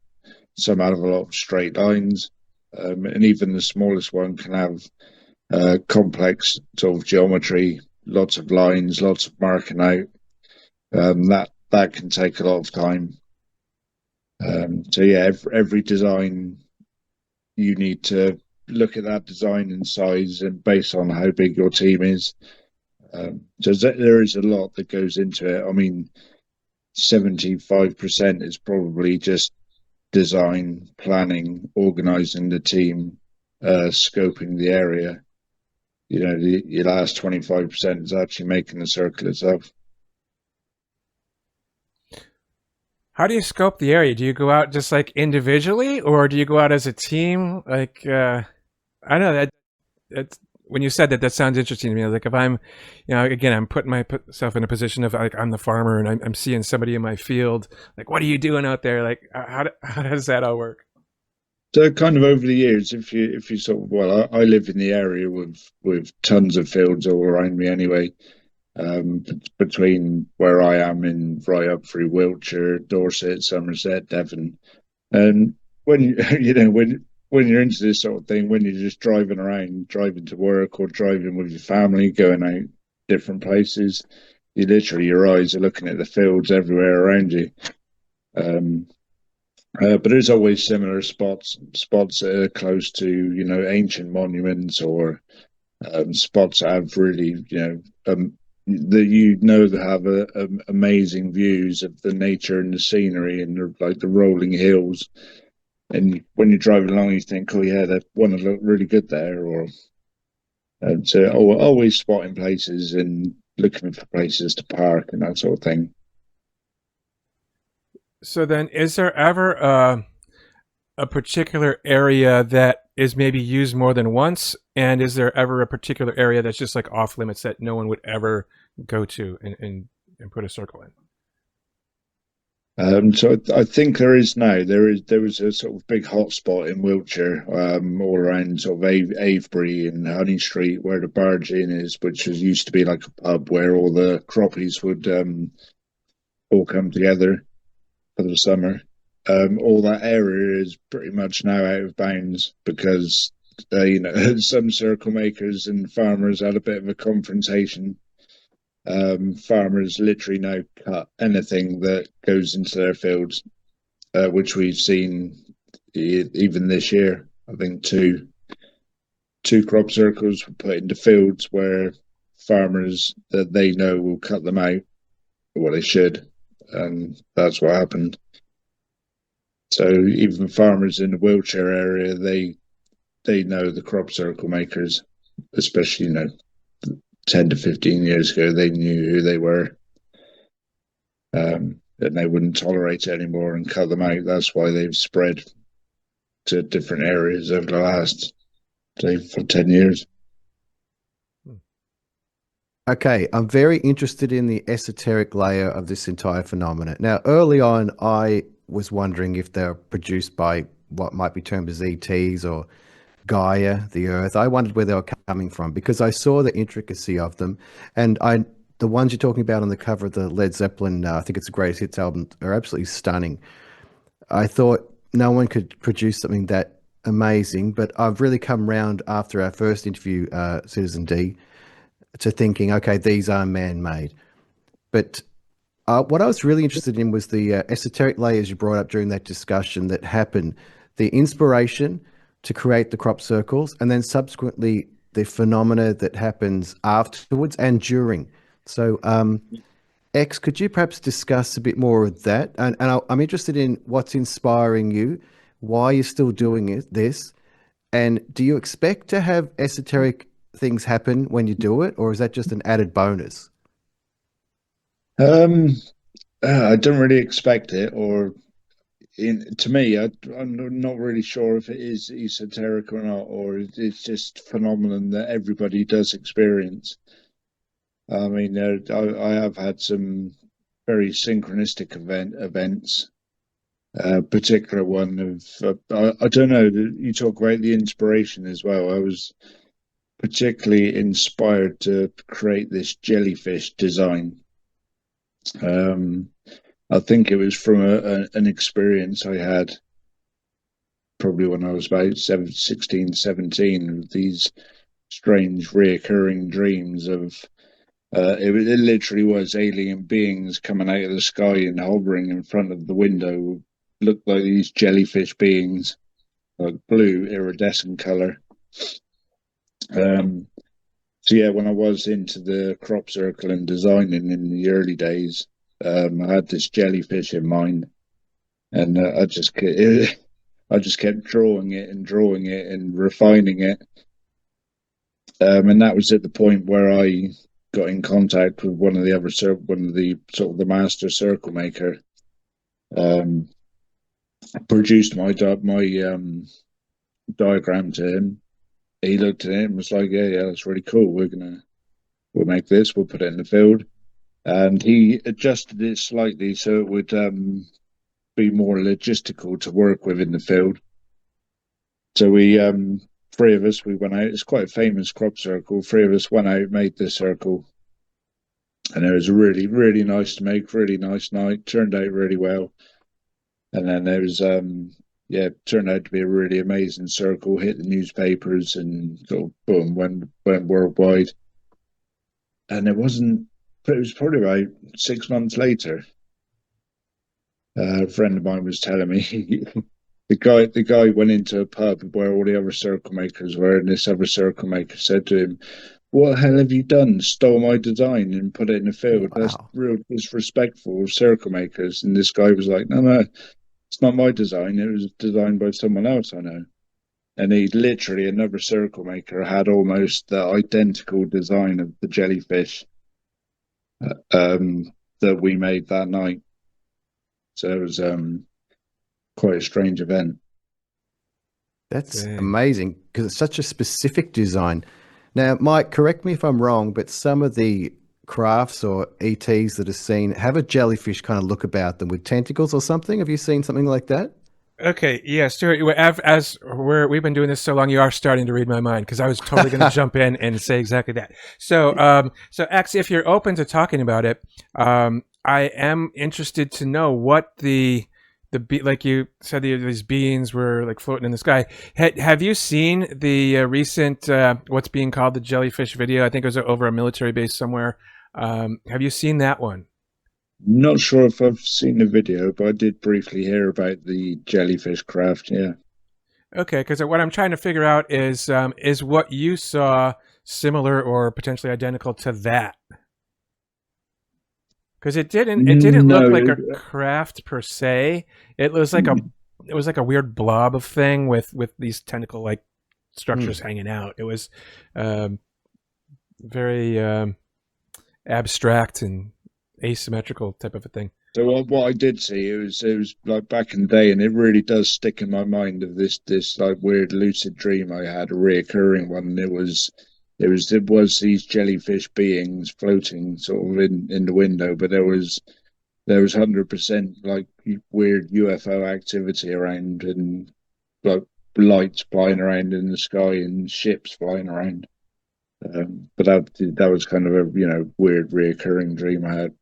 some have a lot of straight lines, and even the smallest one can have complex sort of geometry, lots of lines, lots of marking out. That can take a lot of time. So yeah, every design, you need to look at that design and size, and based on how big your team is. So there is a lot that goes into it. I mean, 75% is probably just design, planning, organizing the team, scoping the area. You know, your last 25% is actually making the circle itself. How do you scope the area? Do you go out just like individually, or do you go out as a team? Like, I don't know that's when you said that, that sounds interesting to me. Like if I'm, again, I'm putting myself in a position of like, I'm the farmer and I'm seeing somebody in my field. Like, what are you doing out there? Like, how does that all work? So kind of over the years, if you sort of, well, I live in the area with tons of fields all around me anyway. Between where I am in right up through Wiltshire, Dorset, Somerset, Devon, and when when you're into this sort of thing, when you're just driving around, driving to work or driving with your family, going out different places, your eyes are looking at the fields everywhere around you. But there's always similar spots that are close to ancient monuments, or spots that have really that have amazing views of the nature and the scenery and the rolling hills. And when you're driving along, you think, oh yeah, they want to look really good there. Or so always spotting places and looking for places to park and that sort of thing. So then, is there ever a particular area that is maybe used more than once? And is there ever a particular area that's just like off limits that no one would ever go to and put a circle in? So I think there is now. There was a sort of big hotspot in Wiltshire, all around sort of Avebury and Honey Street, where the Barge Inn is, which used to be like a pub where all the croppies would all come together for the summer. All that area is pretty much now out of bounds because some circle makers and farmers had a bit of a confrontation. Farmers literally now cut anything that goes into their fields, which we've seen even this year. I think two crop circles were put into fields where farmers that they know will cut them out, well, they should, and that's what happened. So even farmers in the Wiltshire area, they know the crop circle makers, especially 10 to 15 years ago, they knew who they were, and they wouldn't tolerate it anymore and cut them out. That's why they've spread to different areas over the last, say, for 10 years. Okay, I'm very interested in the esoteric layer of this entire phenomenon. Now, early on, I was wondering if they're produced by what might be termed as ETs or Gaia, the Earth. I wondered where they were coming from because I saw the intricacy of them, and the ones you're talking about on the cover of the Led Zeppelin, I think it's the Greatest Hits album, are absolutely stunning. I thought no one could produce something that amazing, but I've really come round after our first interview, Citizen D, to thinking, okay, these are man-made. But what I was really interested in was the esoteric layers you brought up during that discussion that happened, the inspiration to create the crop circles, and then subsequently the phenomena that happens afterwards and during. So, X, could you perhaps discuss a bit more of that? And I'm interested in what's inspiring you, why you're still doing this, and do you expect to have esoteric things happen when you do it, or is that just an added bonus? I don't really expect it, or to me, I'm not really sure if it is esoteric or not, or it's just a phenomenon that everybody does experience. I mean, I have had some very synchronistic events. Particular one of I don't know. You talk about the inspiration as well. particularly inspired to create this jellyfish design. I think it was from an experience I had probably when I was about 16, 17, of these strange reoccurring dreams of it literally was alien beings coming out of the sky and hovering in front of the window. Looked like these jellyfish beings, like blue iridescent color. So yeah, when I was into the crop circle and designing in the early days, I had this jellyfish in mind, and I just kept drawing it and refining it. And that was at the point where I got in contact with one of the sort of the master circle maker. Produced my diagram to him. He looked at it and was like, yeah, that's really cool. We'll make this, we'll put it in the field. And he adjusted it slightly so it would be more logistical to work with in the field. So we, three of us, we went out. It's quite a famous crop circle. Three of us went out, made this circle. And it was really, really nice to make, really nice night. Turned out really well. And then there was, turned out to be a really amazing circle, hit the newspapers and sort of boom, went worldwide. And it was probably about 6 months later. A friend of mine was telling me the guy went into a pub where all the other circle makers were, and this other circle maker said to him, "What the hell have you done? Stole my design and put it in the field. Wow. That's real disrespectful of circle makers." And this guy was like, No, it's not my design. It was designed by someone else I know. And he literally, another circle maker, had almost the identical design of the jellyfish that we made that night. So it was quite a strange event. That's amazing, because it's such a specific design. Now, Mike, correct me if I'm wrong, but some of the crafts or ETs that are seen have a jellyfish kind of look about them with tentacles or something. Have you seen something like that? Okay, yeah, Stuart, we've been doing this so long, you are starting to read my mind, because I was totally going to jump in and say exactly that. So, X, if you're open to talking about it, I am interested to know what like you said, these beings were like floating in the sky. Have you seen the recent what's being called the jellyfish video? I think it was over a military base somewhere. Have you seen that one? Not sure if I've seen the video, but I did briefly hear about the jellyfish craft. Yeah. Okay, because what I'm trying to figure out is what you saw similar or potentially identical to that? Because it didn't look like a craft per se. It was like a weird blob of thing with these tentacle like structures hanging out. It was very abstract and asymmetrical type of a thing. So what I did see, it was like back in the day, and it really does stick in my mind of this like weird lucid dream I had, a reoccurring one. And it was these jellyfish beings floating sort of in the window, but there was 100% like weird UFO activity around, and like lights flying around in the sky and ships flying around. But that was kind of a weird reoccurring dream I had,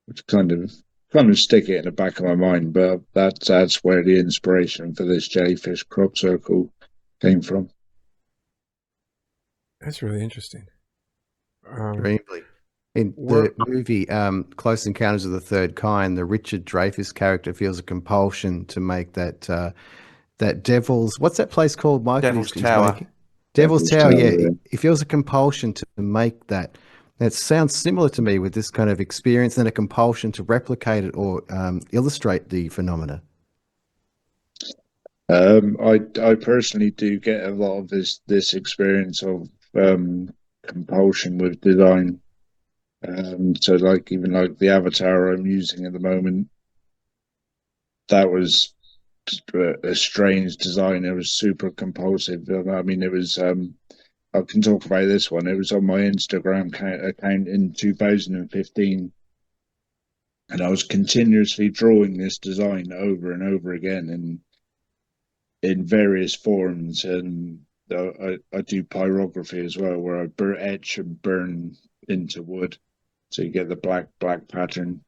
which kind of stick it in the back of my mind. But that's where the inspiration for this jellyfish crop circle came from. That's really interesting. Extremely. In the movie Close Encounters of the Third Kind, the Richard Dreyfuss character feels a compulsion to make that Devil's, what's that place called, Mike? Devil's Tower. Devil's Tower, yeah. He feels a compulsion to make that. It sounds similar to me with this kind of experience, and a compulsion to replicate it or illustrate the phenomena. I personally do get a lot of this experience of compulsion with design. So like even like the avatar I'm using at the moment, that was a strange design. It was super compulsive. I mean, it was I can talk about this one. It was on my Instagram account in 2015, and I was continuously drawing this design over and over again in various forms, and I do pyrography as well, where I etch and burn into wood, so you get the black pattern.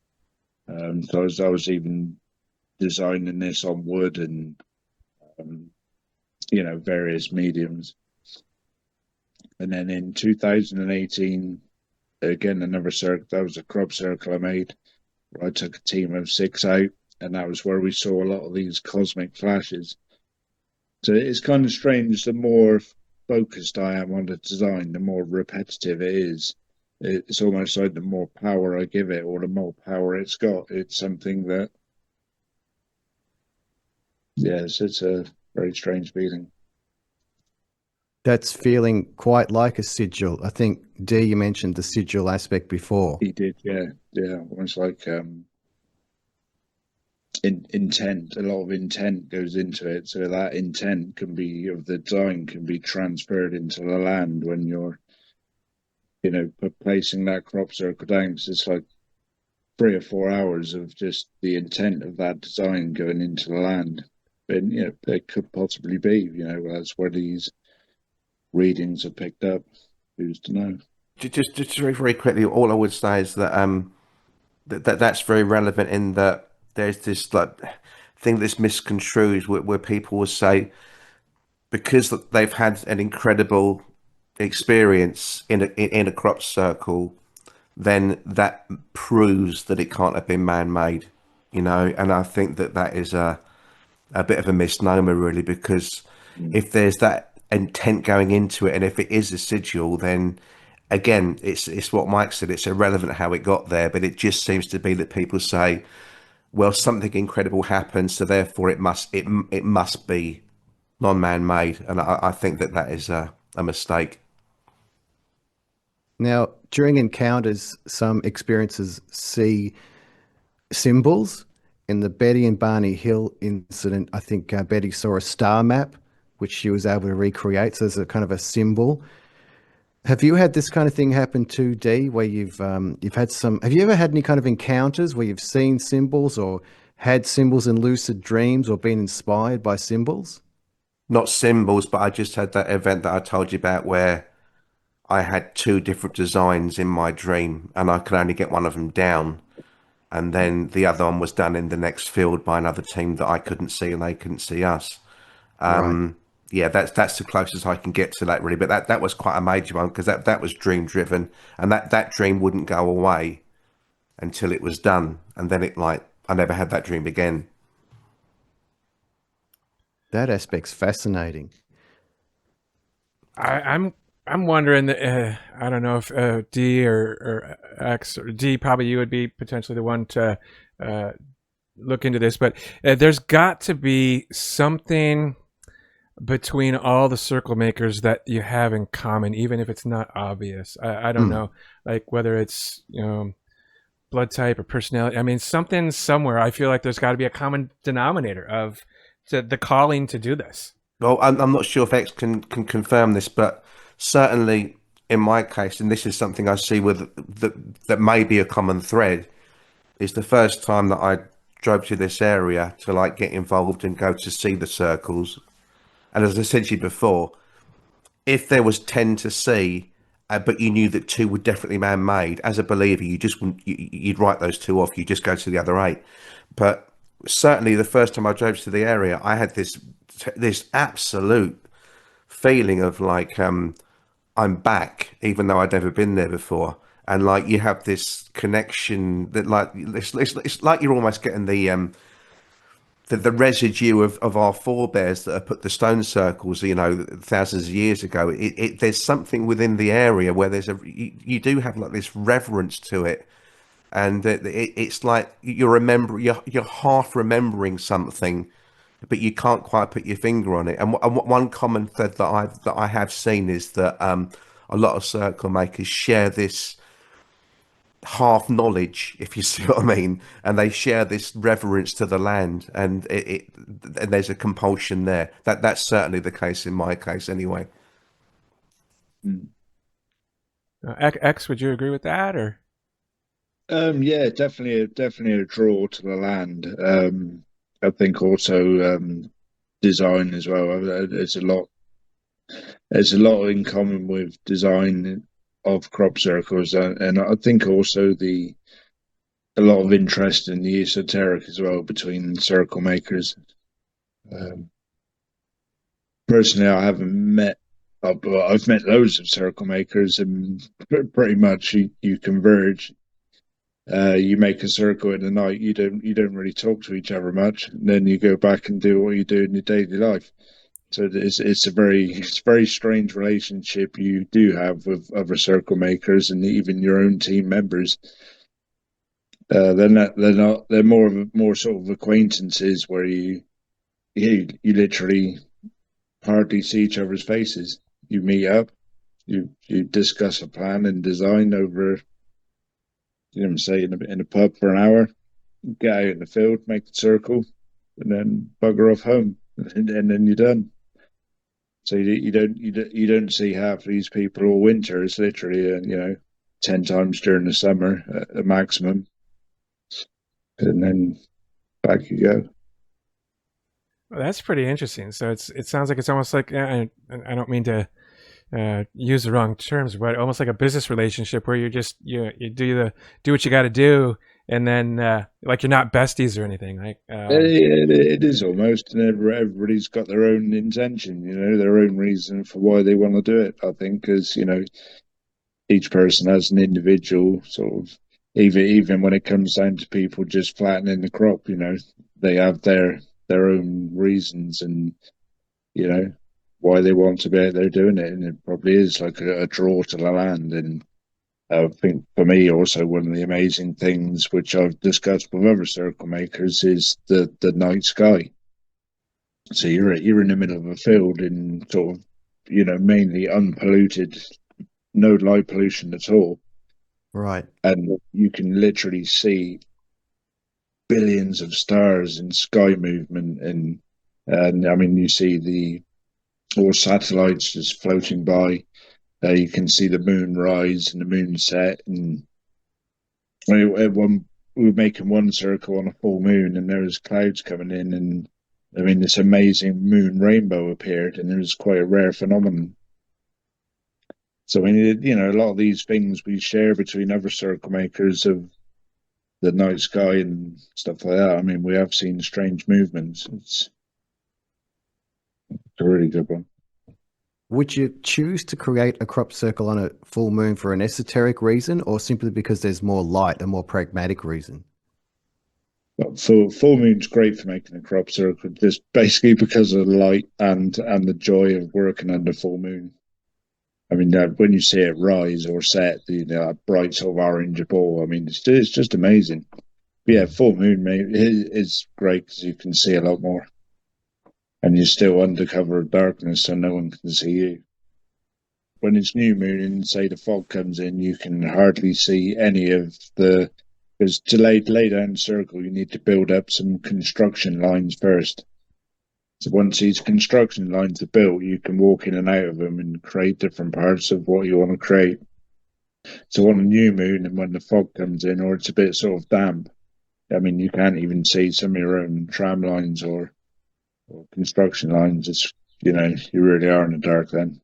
So I was even designing this on wood and um, various mediums. And then in 2018, again another circle. That was a crop circle I made. Where I took a team of 6 out, and that was where we saw a lot of these cosmic flashes. So it's kind of strange. The more focused I am on the design, the more repetitive it is. It's almost like the more power I give it, or the more power it's got. It's something that, yes, it's a very strange feeling. That's feeling quite like a sigil. I think, D, you mentioned the sigil aspect before. He did, yeah, almost like intent. A lot of intent goes into it, so that intent can be of the design can be transferred into the land when you're, placing that crop circle down. Cause it's like 3 or 4 hours of just the intent of that design going into the land. And it could possibly be, that's where these readings are picked up. Who's to know? Just very, very quickly, all I would say is that that's very relevant in that there's this like thing that's misconstrued where people will say because they've had an incredible experience in a crop circle, then that proves that it can't have been man-made, and I think that is a bit of a misnomer, really, because if there's that intent going into it, and if it is a sigil, then again, it's what Mike said. It's irrelevant how it got there, but it just seems to be that people say, well, something incredible happened, so therefore it must be non-man-made, and I think that is a mistake. Now, during encounters, some experiences see symbols. In the Betty and Barney Hill incident, I think Betty saw a star map, which she was able to recreate. So there's a kind of a symbol. Have you had this kind of thing happen too, D, where you've had some? Have you ever had any kind of encounters where you've seen symbols or had symbols in lucid dreams or been inspired by symbols? Not symbols, but I just had that event that I told you about where I had 2 different designs in my dream, and I could only get one of them down. And then the other one was done in the next field by another team that I couldn't see, and they couldn't see us. Right. Yeah, that's the closest I can get to that, really. But that was quite a major one, because that was dream driven, and that dream wouldn't go away until it was done, and then I never had that dream again. That aspect's fascinating. I'm wondering. I don't know if D or X or D, probably you would be potentially the one to look into this, but there's got to be something between all the circle makers that you have in common, even if it's not obvious. I don't know, like whether it's blood type or personality. I mean, something somewhere. I feel like there's got to be a common denominator of the calling to do this. Well, I'm not sure if X can confirm this, but certainly in my case, and this is something I see with that may be a common thread, is the first time that I drove to this area to get involved and go to see the circles. And as I said to you before, if there was 10 to see, but you knew that 2 were definitely man-made, as a believer, you just wouldn't, you'd write those 2 off. You just go to the other 8. But certainly the first time I drove to the area, I had this absolute feeling of I'm back, even though I'd never been there before. And you have this connection that it's like you're almost getting the residue of our forebears that have put the stone circles, thousands of years ago. There's something within the area where you do have this reverence to it, and it's like you're half remembering something, but you can't quite put your finger on it. And one common thread that I have seen is that a lot of circle makers share this half knowledge, if you see what I mean, and they share this reverence to the land, and and there's a compulsion there. That's certainly the case in my case, anyway. X, would you agree with that, or? Yeah, definitely a draw to the land. I think also design as well. It's a lot there's a lot in common with design of crop circles, and I think also a lot of interest in the esoteric as well between circle makers. Um, Personally, I haven't met. I've met loads of circle makers, and pretty much you converge. You make a circle in the night. You don't really talk to each other much. And then you go back and do what you do in your daily life. So it's a very strange relationship you do have with other circle makers and even your own team members. They're more sort of acquaintances where you literally hardly see each other's faces. You meet up, you discuss a plan and design over, say in a pub for an hour, get out in the field, make the circle, and then bugger off home, and then you're done. So you don't see half these people all winter. It's literally 10 times during the summer a maximum, and then back you go. Well, that's pretty interesting. So it sounds like it's almost like I don't mean to use the wrong terms, but almost like a business relationship where you just you do what you got to do, and then like you're not besties or anything. Like it is almost, and everybody's got their own intention, their own reason for why they want to do it. I think because each person has an individual sort of. Even when it comes down to people just flattening the crop, they have their own reasons and why they want to be out there doing it, and it probably is like a draw to the land. And I think for me also one of the amazing things which I've discussed with other circle makers is the night sky. So you're in the middle of a field in sort of mainly unpolluted, no light pollution at all, Right. and you can literally see billions of stars in sky movement, and I mean you see all satellites just floating by. You can see the moon rise and the moon set, and we were making one circle on a full moon, and there was clouds coming in, and I mean this amazing moon rainbow appeared, and it was quite a rare phenomenon. So I mean, a lot of these things we share between other circle makers of the night sky and stuff like that. I mean, we have seen strange movements. It's a really good one. Would you choose to create a crop circle on a full moon for an esoteric reason, or simply because there's more light, a more pragmatic reason? Well, full moon's great for making a crop circle, just basically because of the light and the joy of working under full moon. I mean, when you see it rise or set, that bright sort of orange ball, I mean, it's just amazing. But yeah, full moon is great because you can see a lot more. And you're still under cover of darkness, so no one can see you. When it's new moon and say the fog comes in, you can hardly see any of the. Because to lay down the circle, you need to build up some construction lines first. So once these construction lines are built, you can walk in and out of them and create different parts of what you want to create. So on a new moon, and when the fog comes in, or it's a bit sort of damp, I mean, you can't even see some of your own tram lines or construction lines. It's you really are in the dark then.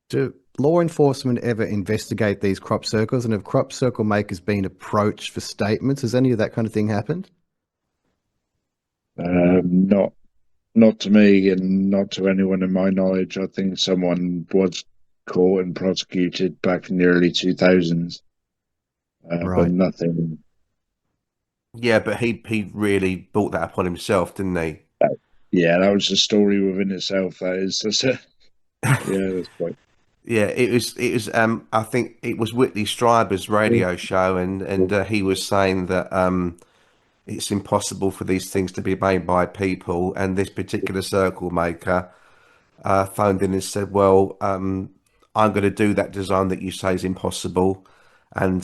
Do law enforcement ever investigate these crop circles, and have crop circle makers been approached for statements? Has any of that kind of thing happened? Not to me, and not to anyone in my knowledge. I think someone was caught and prosecuted back in the early 2000s, Right. but nothing. Yeah, but he really brought that upon himself, didn't he? Yeah, that was a story within itself. That's quite. Yeah, it was. I think it was Whitley Strieber's radio show, and he was saying that it's impossible for these things to be made by people. And this particular circle maker phoned in and said, "Well, I'm going to do that design that you say is impossible, and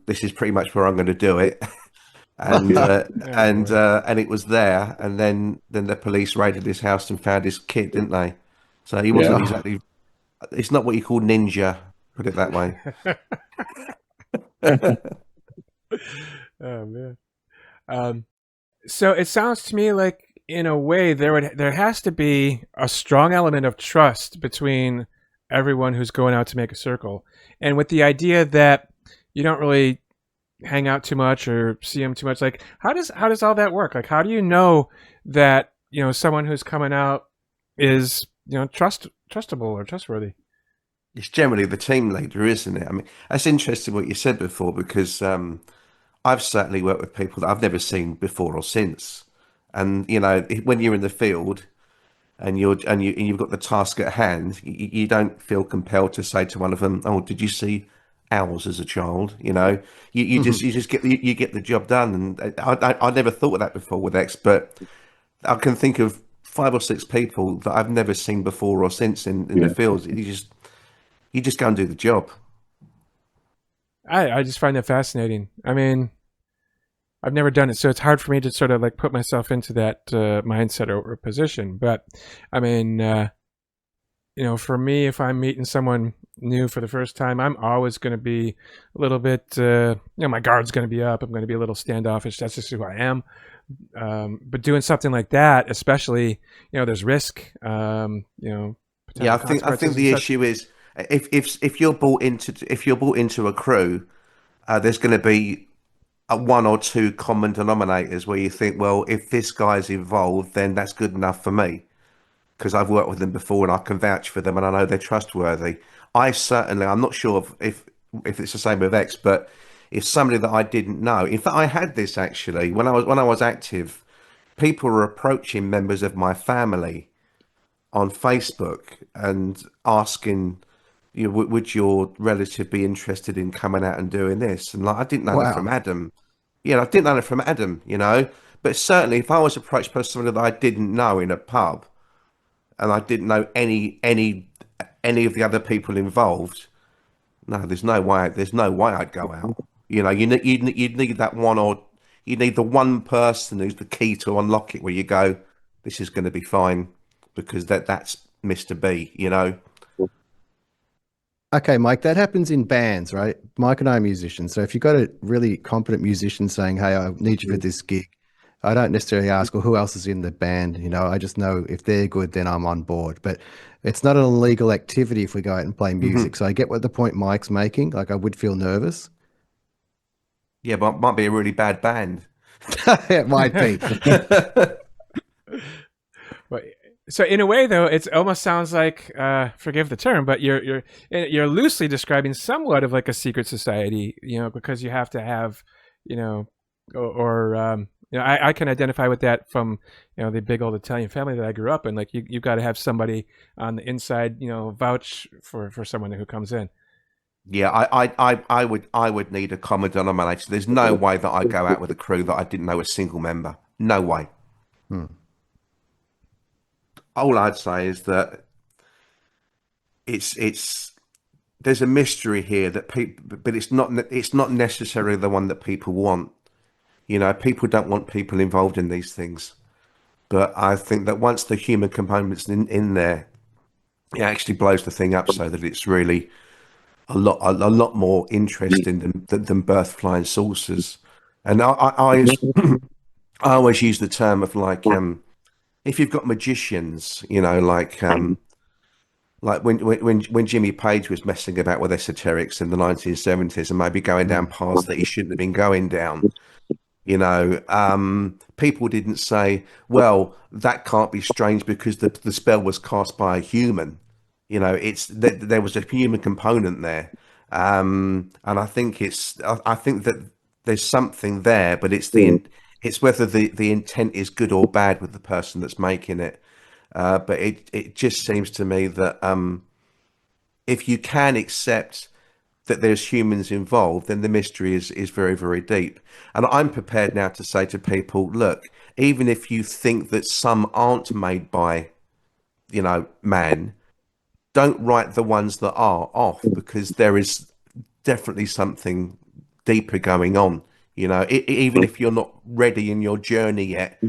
this is pretty much where I'm going to do it." And and it was there, and then the police raided his house and found his kit, didn't they? So he wasn't exactly. It's not what you call ninja, put it that way. Oh man. So it sounds to me like in a way, there has to be a strong element of trust between everyone who's going out to make a circle, and with the idea that you don't really hang out too much or see them too much. Like, how does all that work? Like, how do you know that someone who's coming out is trustable or trustworthy? It's generally the team leader, isn't it? I mean, that's interesting what you said before, because I've certainly worked with people that I've never seen before or since, and when you're in the field and you've got the task at hand, you don't feel compelled to say to one of them, "Oh, did you see owls as a child?" You just get the job done. And I never thought of that before with X, but I can think of 5 or 6 people that I've never seen before or since in the fields. You just go and do the job. I just find that fascinating. I mean, I've never done it, so it's hard for me to sort of like put myself into that mindset or position. But I mean, for me, if I'm meeting someone new for the first time, I'm always going to be a little bit, my guard's going to be up. I'm going to be a little standoffish. That's just who I am. But doing something like that, especially, there's risk. Yeah, I think the issue is if you're brought into a crew, there's going to be one or two common denominators where you think, well, if this guy's involved, then that's good enough for me, because I've worked with them before and I can vouch for them and I know they're trustworthy. I'm not sure if it's the same with X, but if somebody that I didn't know, in fact, I had this actually when I was active, people were approaching members of my family on Facebook and asking, would your relative be interested in coming out and doing this? And like, I didn't know that from Adam. I didn't know it from Adam, But certainly, if I was approached by somebody that I didn't know in a pub, and I didn't know any of the other people involved, no, there's no way I'd go out. You need that one, or you need the one person who's the key to unlock it, where you go, this is going to be fine, because that's Mr. B, Okay, Mike, that happens in bands, right? Mike and I are musicians. So if you've got a really competent musician saying, hey, I need you for this gig, I don't necessarily ask, well, who else is in the band? I just know if they're good, then I'm on board. But it's not an illegal activity if we go out and play music. So I get what the point Mike's making. Like, I would feel nervous. Yeah, but it might be a really bad band. It might be. So in a way, though, it almost sounds like, forgive the term, but you're loosely describing somewhat of like a secret society, because you have to have, I can identify with that from, the big old Italian family that I grew up in. Like you've got to have somebody on the inside, vouch for someone who comes in. Yeah, I would need a common denominator. There's no way that I go out with a crew that I didn't know a single member. No way. All I'd say is that there's a mystery here that people, but it's not necessarily the one that people want. People don't want people involved in these things, but I think that once the human component's in there, it actually blows the thing up so that it's really a lot more interesting than birth flying saucers. And I always use the term of like, if you've got magicians, like when Jimmy Page was messing about with esoterics in the 1970s and maybe going down paths that he shouldn't have been going down, people didn't say, well, that can't be strange because the spell was cast by a human. There was a human component there. And I think that there's something there, but it's whether the intent is good or bad with the person that's making it. But it just seems to me that if you can accept that there's humans involved, then the mystery is very, very deep. And I'm prepared now to say to people, look, even if you think that some aren't made by, man, don't write the ones that are off, because there is definitely something deeper going on. Even if you're not ready in your journey yet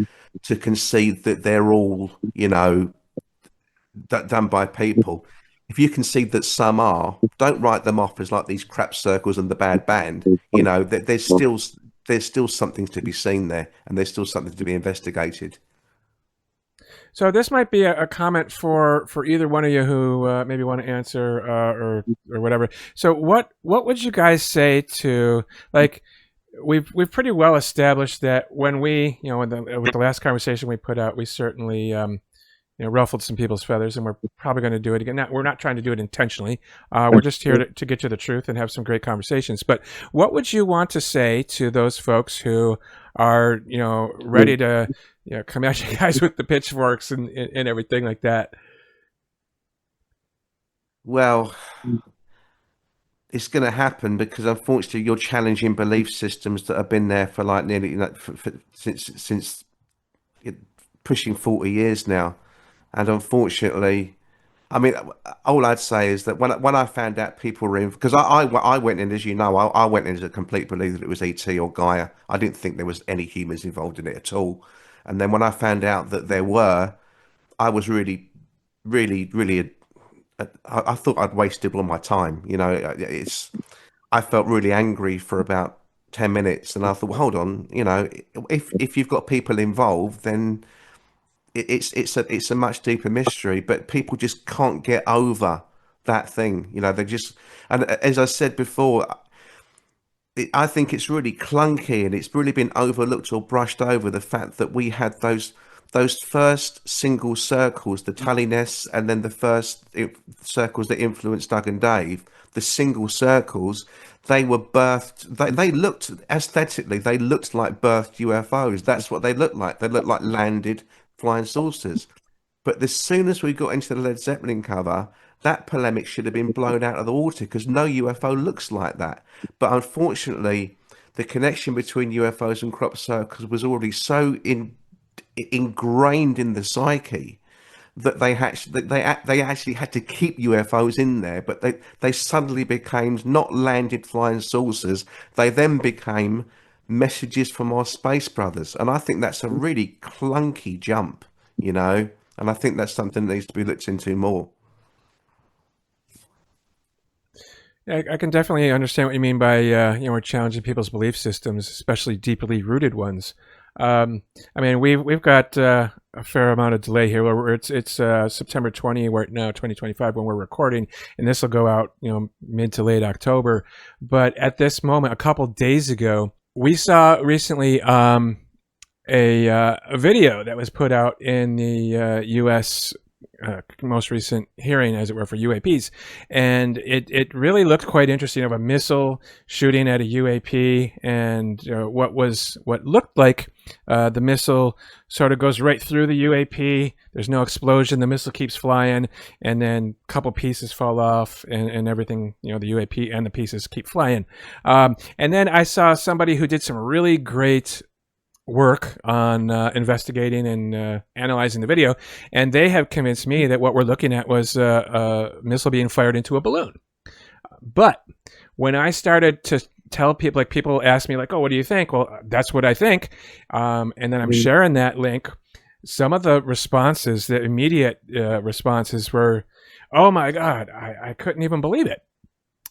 to concede that they're all, done by people. If you concede that some are, don't write them off as like these crap circles and the bad band. There's still something to be seen there, and there's still something to be investigated. So this might be a comment for either one of you who maybe want to answer or whatever. So what would you guys say to, like, we've pretty well established that when we, with the last conversation we put out, we certainly ruffled some people's feathers, and we're probably going to do it again. We're not trying to do it intentionally. We're just here to get to the truth and have some great conversations. But what would you want to say to those folks who are, ready to, come at you guys with the pitchforks and everything like that? Well, it's going to happen because unfortunately you're challenging belief systems that have been there for like nearly since pushing 40 years now. And unfortunately, I mean, all I'd say is that when I found out people were in, because I went in, as you know, I went in as a complete believer that it was ET or Gaia. I didn't think there was any humans involved in it at all. And then when I found out that there were, I was really, I thought I'd wasted all my time. I felt really angry for about 10 minutes, and I thought, well, hold on, if you've got people involved, then it's a much deeper mystery, but people just can't get over that thing. They just, and as I said before, I think it's really clunky, and it's really been overlooked or brushed over, the fact that we had those first single circles, the Tully-ness, and then the first circles that influenced Doug and Dave, the single circles, they were birthed, they looked, aesthetically, they looked like birthed UFOs. That's what they looked like. They looked like landed flying saucers. But as soon as we got into the Led Zeppelin cover, that polemic should have been blown out of the water, because no UFO looks like that. But unfortunately, the connection between UFOs and crop circles was already so ingrained in the psyche that they actually had to keep UFOs in there. But they suddenly became not landed flying saucers. They then became messages from our space brothers. And I think that's a really clunky jump, and I think that's something that needs to be looked into more. Yeah, I can definitely understand what you mean by we're challenging people's belief systems, especially deeply rooted ones. I mean, we've got a fair amount of delay here. It's September 20, we're now 2025 when we're recording, and this will go out mid to late October. But at this moment, a couple days ago, we saw recently a video that was put out in the U.S. Most recent hearing, as it were, for UAPs, and it really looked quite interesting, of a missile shooting at a UAP, and what looked like the missile sort of goes right through the UAP. There's no explosion. The missile keeps flying, and then a couple pieces fall off, and everything, the UAP and the pieces keep flying. And then I saw somebody who did some really great work on investigating and analyzing the video, and they have convinced me that what we're looking at was a missile being fired into a balloon. But when I started to tell people, like, people ask me, like, oh, what do you think? Well, that's what I think. And then I'm sharing that link. Some of the responses, the immediate responses were, oh my God, I couldn't even believe it.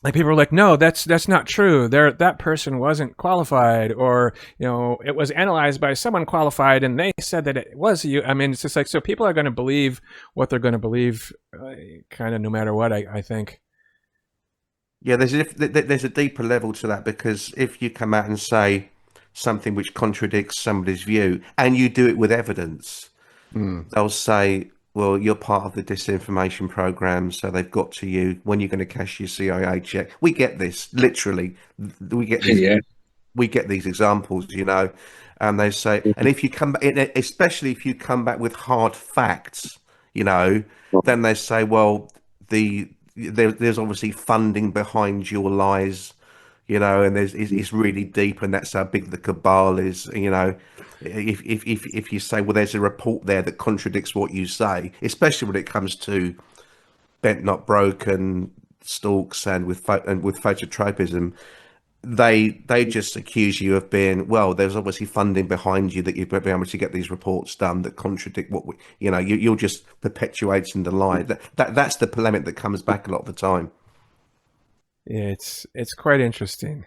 Like, people were like, no, that's not true. That person wasn't qualified, or it was analyzed by someone qualified, and they said that it was you. I mean, it's just like, so people are going to believe what they're going to believe, kind of no matter what. I think. Yeah, there's a deeper level to that, because if you come out and say something which contradicts somebody's view, and you do it with evidence, they'll say, well, you're part of the disinformation program, so they've got to you. When you're going to cash your CIA check? We get this, literally. We get these, we get these examples, and they say, and if you come back, especially if you come back with hard facts, then they say, well, there's obviously funding behind your lies, and it's really deep, and that's how big the cabal is. If you say, well, there's a report there that contradicts what you say, especially when it comes to bent not broken, stalks, and with phototropism, they just accuse you of being, well, there's obviously funding behind you that you've been able to get these reports done that contradict what you're just perpetuating the lie. That's the polemic that comes back a lot of the time. Yeah, it's quite interesting.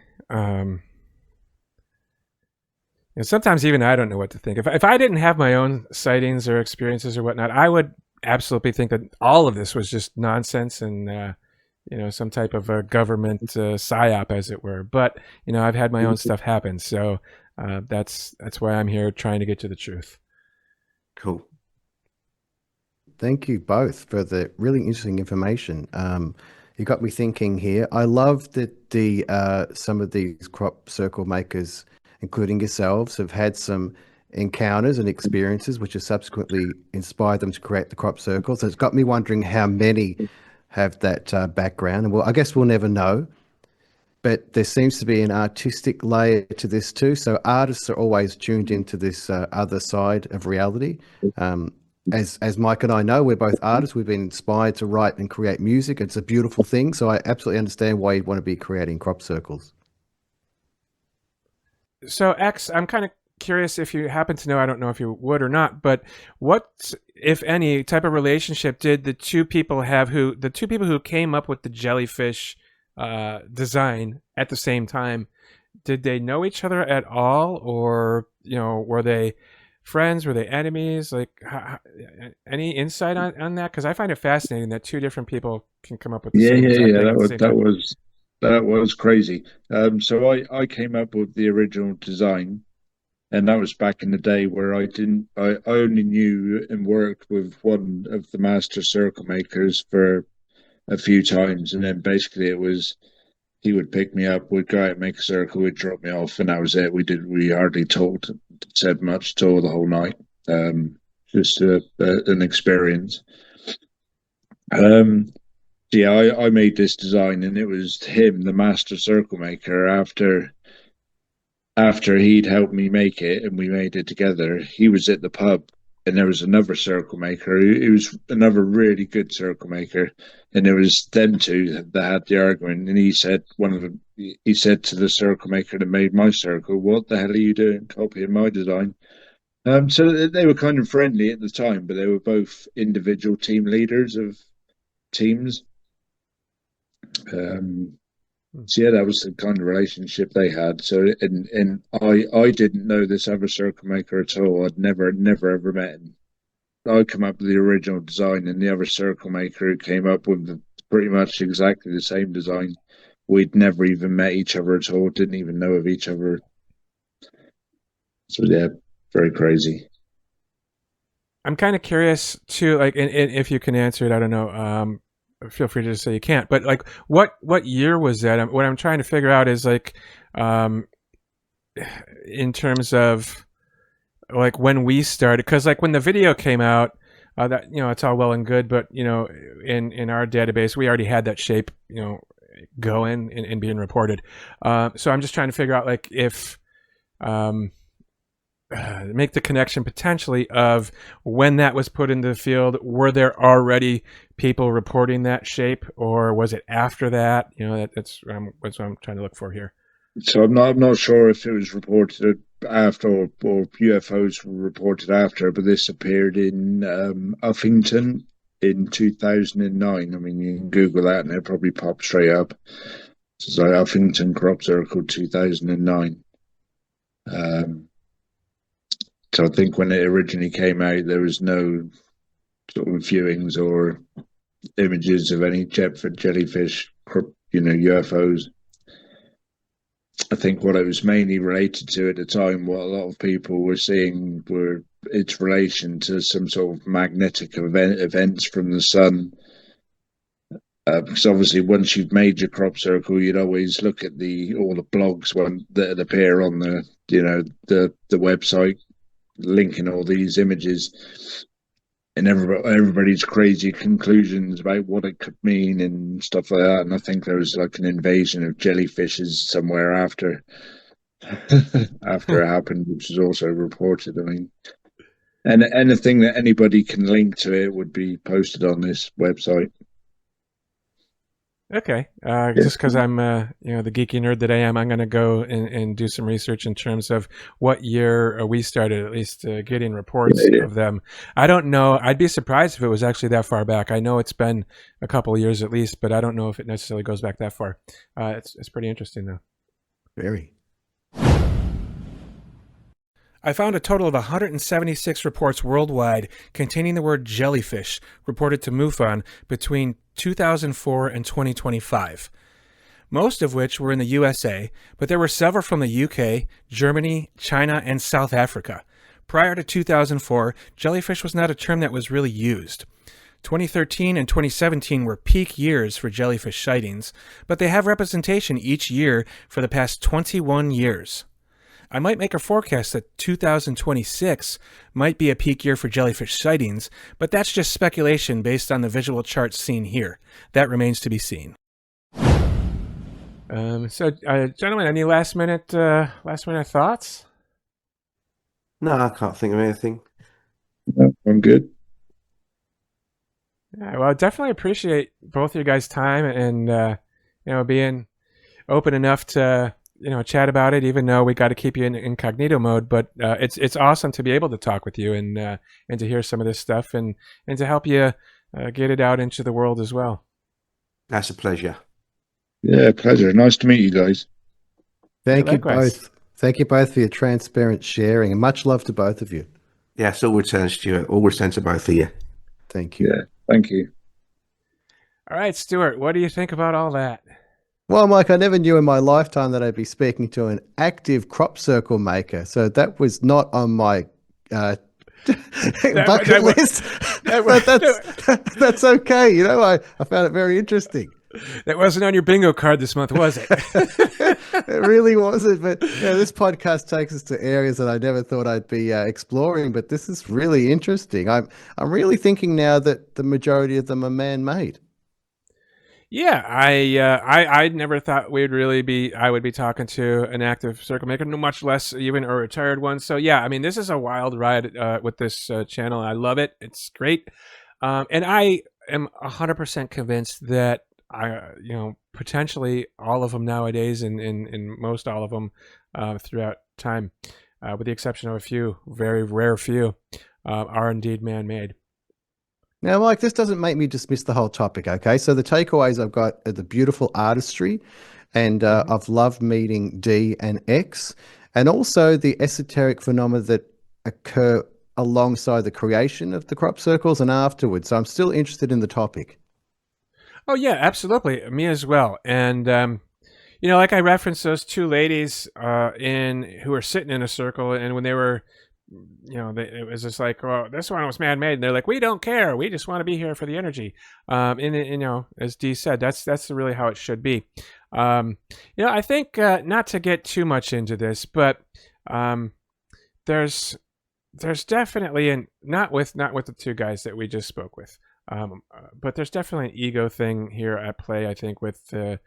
And sometimes even I don't know what to think. If I didn't have my own sightings or experiences or whatnot, I would absolutely think that all of this was just nonsense and some type of a government psyop, as it were. But I've had my own stuff happen, so that's why I'm here trying to get to the truth. Cool. Thank you both for the really interesting information. You got me thinking here. I love that some of these crop circle makers, including yourselves, have had some encounters and experiences which have subsequently inspired them to create the crop circle. So it's got me wondering how many have that background. And well, I guess we'll never know. But there seems to be an artistic layer to this too. So artists are always tuned into this other side of reality. As Mike and I know, we're both artists. We've been inspired to write and create music. It's a beautiful thing. So I absolutely understand why you'd want to be creating crop circles. So X, I'm kind of curious if you happen to know, I don't know if you would or not, but what, if any, type of relationship did the two people who came up with the jellyfish design at the same time? Did they know each other at all, or were they friends? Were they enemies? Like, any insight on that? Because I find it fascinating that two different people can come up with the same exact thing at the same time. That was crazy. So I came up with the original design, and that was back in the day where I only knew and worked with one of the master circle makers for a few times, and then basically it was he would pick me up, we'd go out and make a circle, we'd drop me off, and that was it. We hardly said much at all the whole night. Just an experience. Yeah, I made this design, and it was him, the master circle maker. After he'd helped me make it, and we made it together, he was at the pub, and there was another circle maker. He was another really good circle maker, and it was them two that had the argument. And he said to the circle maker that made my circle, "What the hell are you doing, copying my design?" So they were kind of friendly at the time, but they were both individual team leaders of teams. So yeah, that was the kind of relationship they had. So and I didn't know this other circle maker at all. I'd never ever met him. I come up with the original design, and the other circle maker who came up with pretty much exactly the same design, we'd never even met each other at all. Didn't even know of each other. So yeah, very crazy. I'm kind of curious too, like, and if you can answer it, I don't know. Feel free to just say you can't. But like, what year was that? What I'm trying to figure out is like, in terms of like when we started, because like when the video came out, that it's all well and good, but in our database we already had that shape going and being reported. So I'm just trying to figure out like if make the connection potentially of when that was put into the field. Were there already people reporting that shape, or was it after that? That's what I'm trying to look for here. So I'm not sure if it was reported after or UFOs were reported after, but this appeared in Uffington in 2009. I mean, you can Google that and it'll probably pop straight up. It's like Uffington Crop Circle 2009. So I think when it originally came out, there was no sort of viewings or images of any jellyfish, UFOs. I think what it was mainly related to at the time, what a lot of people were seeing were its relation to some sort of magnetic events from the sun. Because obviously, once you've made your crop circle, you'd always look at all the blogs that appear on the website, linking all these images, and everybody's crazy conclusions about what it could mean and stuff like that. And I think there was like an invasion of jellyfishes somewhere after it happened, which was also reported. I mean, and anything that anybody can link to it would be posted on this website. Okay. Just because I'm, the geeky nerd that I am, I'm going to go and do some research in terms of what year we started, at least getting reports of them. I don't know. I'd be surprised if it was actually that far back. I know it's been a couple of years at least, but I don't know if it necessarily goes back that far. It's pretty interesting though. Very. I found a total of 176 reports worldwide containing the word jellyfish reported to MUFON between 2004 and 2025. Most of which were in the USA, but there were several from the UK, Germany, China, and South Africa. Prior to 2004, jellyfish was not a term that was really used. 2013 and 2017 were peak years for jellyfish sightings, but they have representation each year for the past 21 years. I might make a forecast that 2026 might be a peak year for jellyfish sightings, but that's just speculation based on the visual charts seen here. That remains to be seen. Gentlemen, any last minute thoughts? No, I can't think of anything. No, I'm good. Yeah, well, I definitely appreciate both of you guys' time and being open enough to chat about it, even though we got to keep you in incognito mode. But it's awesome to be able to talk with you and to hear some of this stuff and to help you get it out into the world as well. That's a pleasure. Yeah, pleasure. Nice to meet you guys. Thank you likewise. both. Thank you both for your transparent sharing, and much love to both of you. Yes, all returns to you. All returns to both of you. Thank you. Yeah, thank you. All right, Stuart, what do you think about all that? Well, Mike, I never knew in my lifetime that I'd be speaking to an active crop circle maker. So that was not on my bucket list. But that's okay. You know, I found it very interesting. That wasn't on your bingo card this month, was it? It really wasn't. But this podcast takes us to areas that I never thought I'd be exploring. But this is really interesting. I'm really thinking now that the majority of them are man-made. Yeah, I never thought I would be talking to an active circle maker, much less even a retired one. So yeah, I mean, this is a wild ride with this channel. I love it. It's great. And I am 100% convinced that potentially all of them nowadays and most all of them throughout time, with the exception of a few, very rare few, are indeed man-made. Now, Mike, this doesn't make me dismiss the whole topic, okay? So the takeaways I've got are the beautiful artistry, and I've loved meeting D and X, and also the esoteric phenomena that occur alongside the creation of the crop circles and afterwards. So I'm still interested in the topic. Oh, yeah, absolutely. Me as well. And, like I referenced those two ladies who were sitting in a circle, and when they were it was just like, oh, this one was man-made. And they're like, we don't care. We just want to be here for the energy. As Dee said, that's really how it should be. I think not to get too much into this, but there's definitely, and not with the two guys that we just spoke with, but there's definitely an ego thing here at play, I think, with the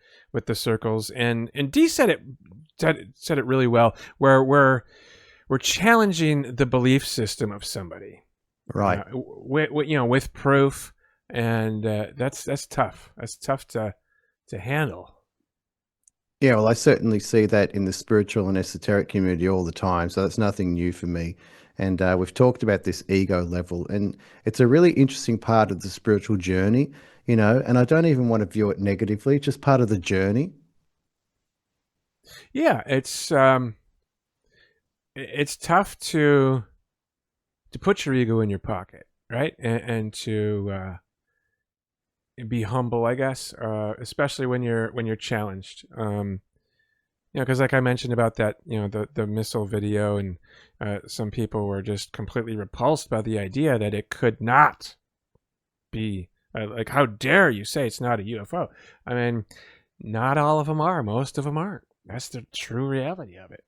circles. And Dee said it really well, where we're challenging the belief system of somebody, right? With proof, and that's tough. That's tough to handle. Yeah, well, I certainly see that in the spiritual and esoteric community all the time. So that's nothing new for me. And we've talked about this ego level, and it's a really interesting part of the spiritual journey, and I don't even want to view it negatively. It's just part of the journey. Yeah, it's tough to put your ego in your pocket, right? And to be humble, I guess, especially when you're challenged. Because like I mentioned about that, the missile video, and some people were just completely repulsed by the idea that it could not be like, how dare you say it's not a UFO? I mean, not all of them are. Most of them aren't. That's the true reality of it.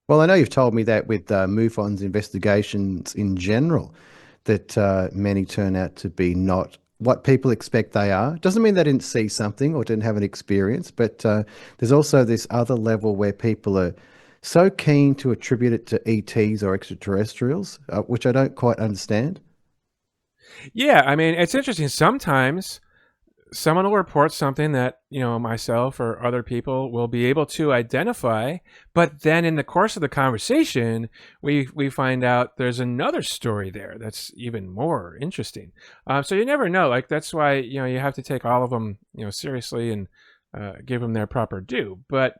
Well, I know you've told me that with MUFON's investigations in general, that many turn out to be not what people expect they are. Doesn't mean they didn't see something or didn't have an experience, but there's also this other level where people are so keen to attribute it to ETs or extraterrestrials, which I don't quite understand. Yeah, I mean, it's interesting. Sometimes someone will report something that, myself or other people will be able to identify, but then in the course of the conversation, we find out there's another story there that's even more interesting. So you never know. Like, that's why, you have to take all of them, seriously and give them their proper due. But,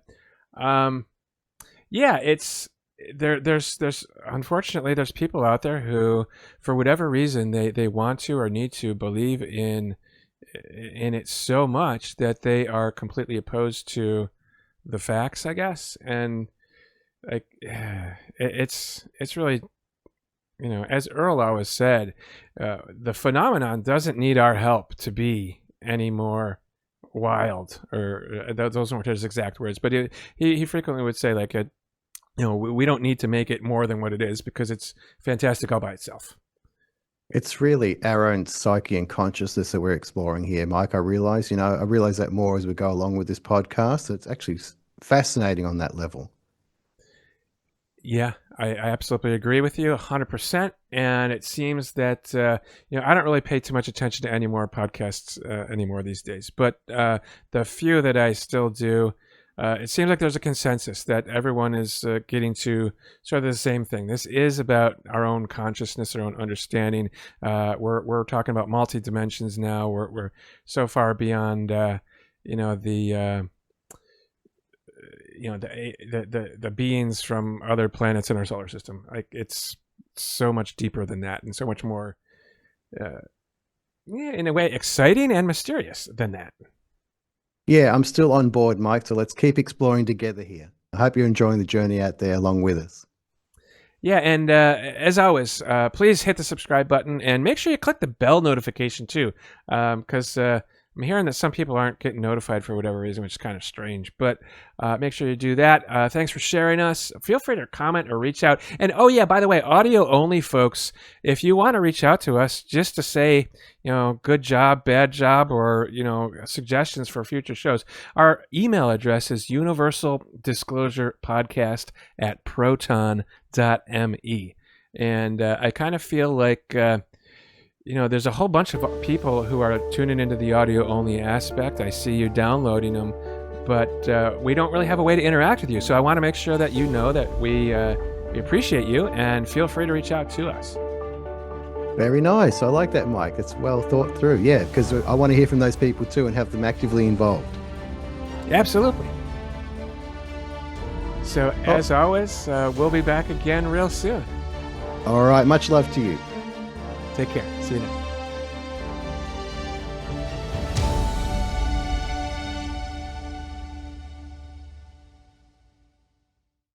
yeah, it's there's unfortunately there's people out there who, for whatever reason, they want to or need to believe in it so much that they are completely opposed to the facts, I guess. And like, it's really, as Earl always said, the phenomenon doesn't need our help to be any more wild, or those weren't his exact words, but he frequently would say, like, we don't need to make it more than what it is, because it's fantastic all by itself. It's really our own psyche and consciousness that we're exploring here, Mike. I realize that more as we go along with this podcast. It's actually fascinating on that level. Yeah, I absolutely agree with you 100%. And it seems that, I don't really pay too much attention to any more podcasts anymore these days. But the few that I still do, it seems like there's a consensus that everyone is getting to sort of the same thing. This is about our own consciousness, our own understanding. We're talking about multi-dimensions now. We're so far beyond, the beings from other planets in our solar system. Like, it's so much deeper than that, and so much more, in a way, exciting and mysterious than that. Yeah, I'm still on board, Mike. So let's keep exploring together here. I hope you're enjoying the journey out there along with us. Yeah, and as always, please hit the subscribe button and make sure you click the bell notification too, because I'm hearing that some people aren't getting notified for whatever reason, which is kind of strange. But make sure you do that. Thanks for sharing us. Feel free to comment or reach out. And oh yeah, by the way, audio only, folks. If you want to reach out to us just to say, good job, bad job, or suggestions for future shows, our email address is universaldisclosurepodcast@proton.me. And I kind of feel like there's a whole bunch of people who are tuning into the audio only aspect. I see you downloading them, but we don't really have a way to interact with you. So I want to make sure that you know that we appreciate you, and feel free to reach out to us. Very nice. I like that, Mike. It's well thought through. Yeah, because I want to hear from those people too and have them actively involved. Absolutely. So as always, we'll be back again real soon. All right. Much love to you. Take care. See you next.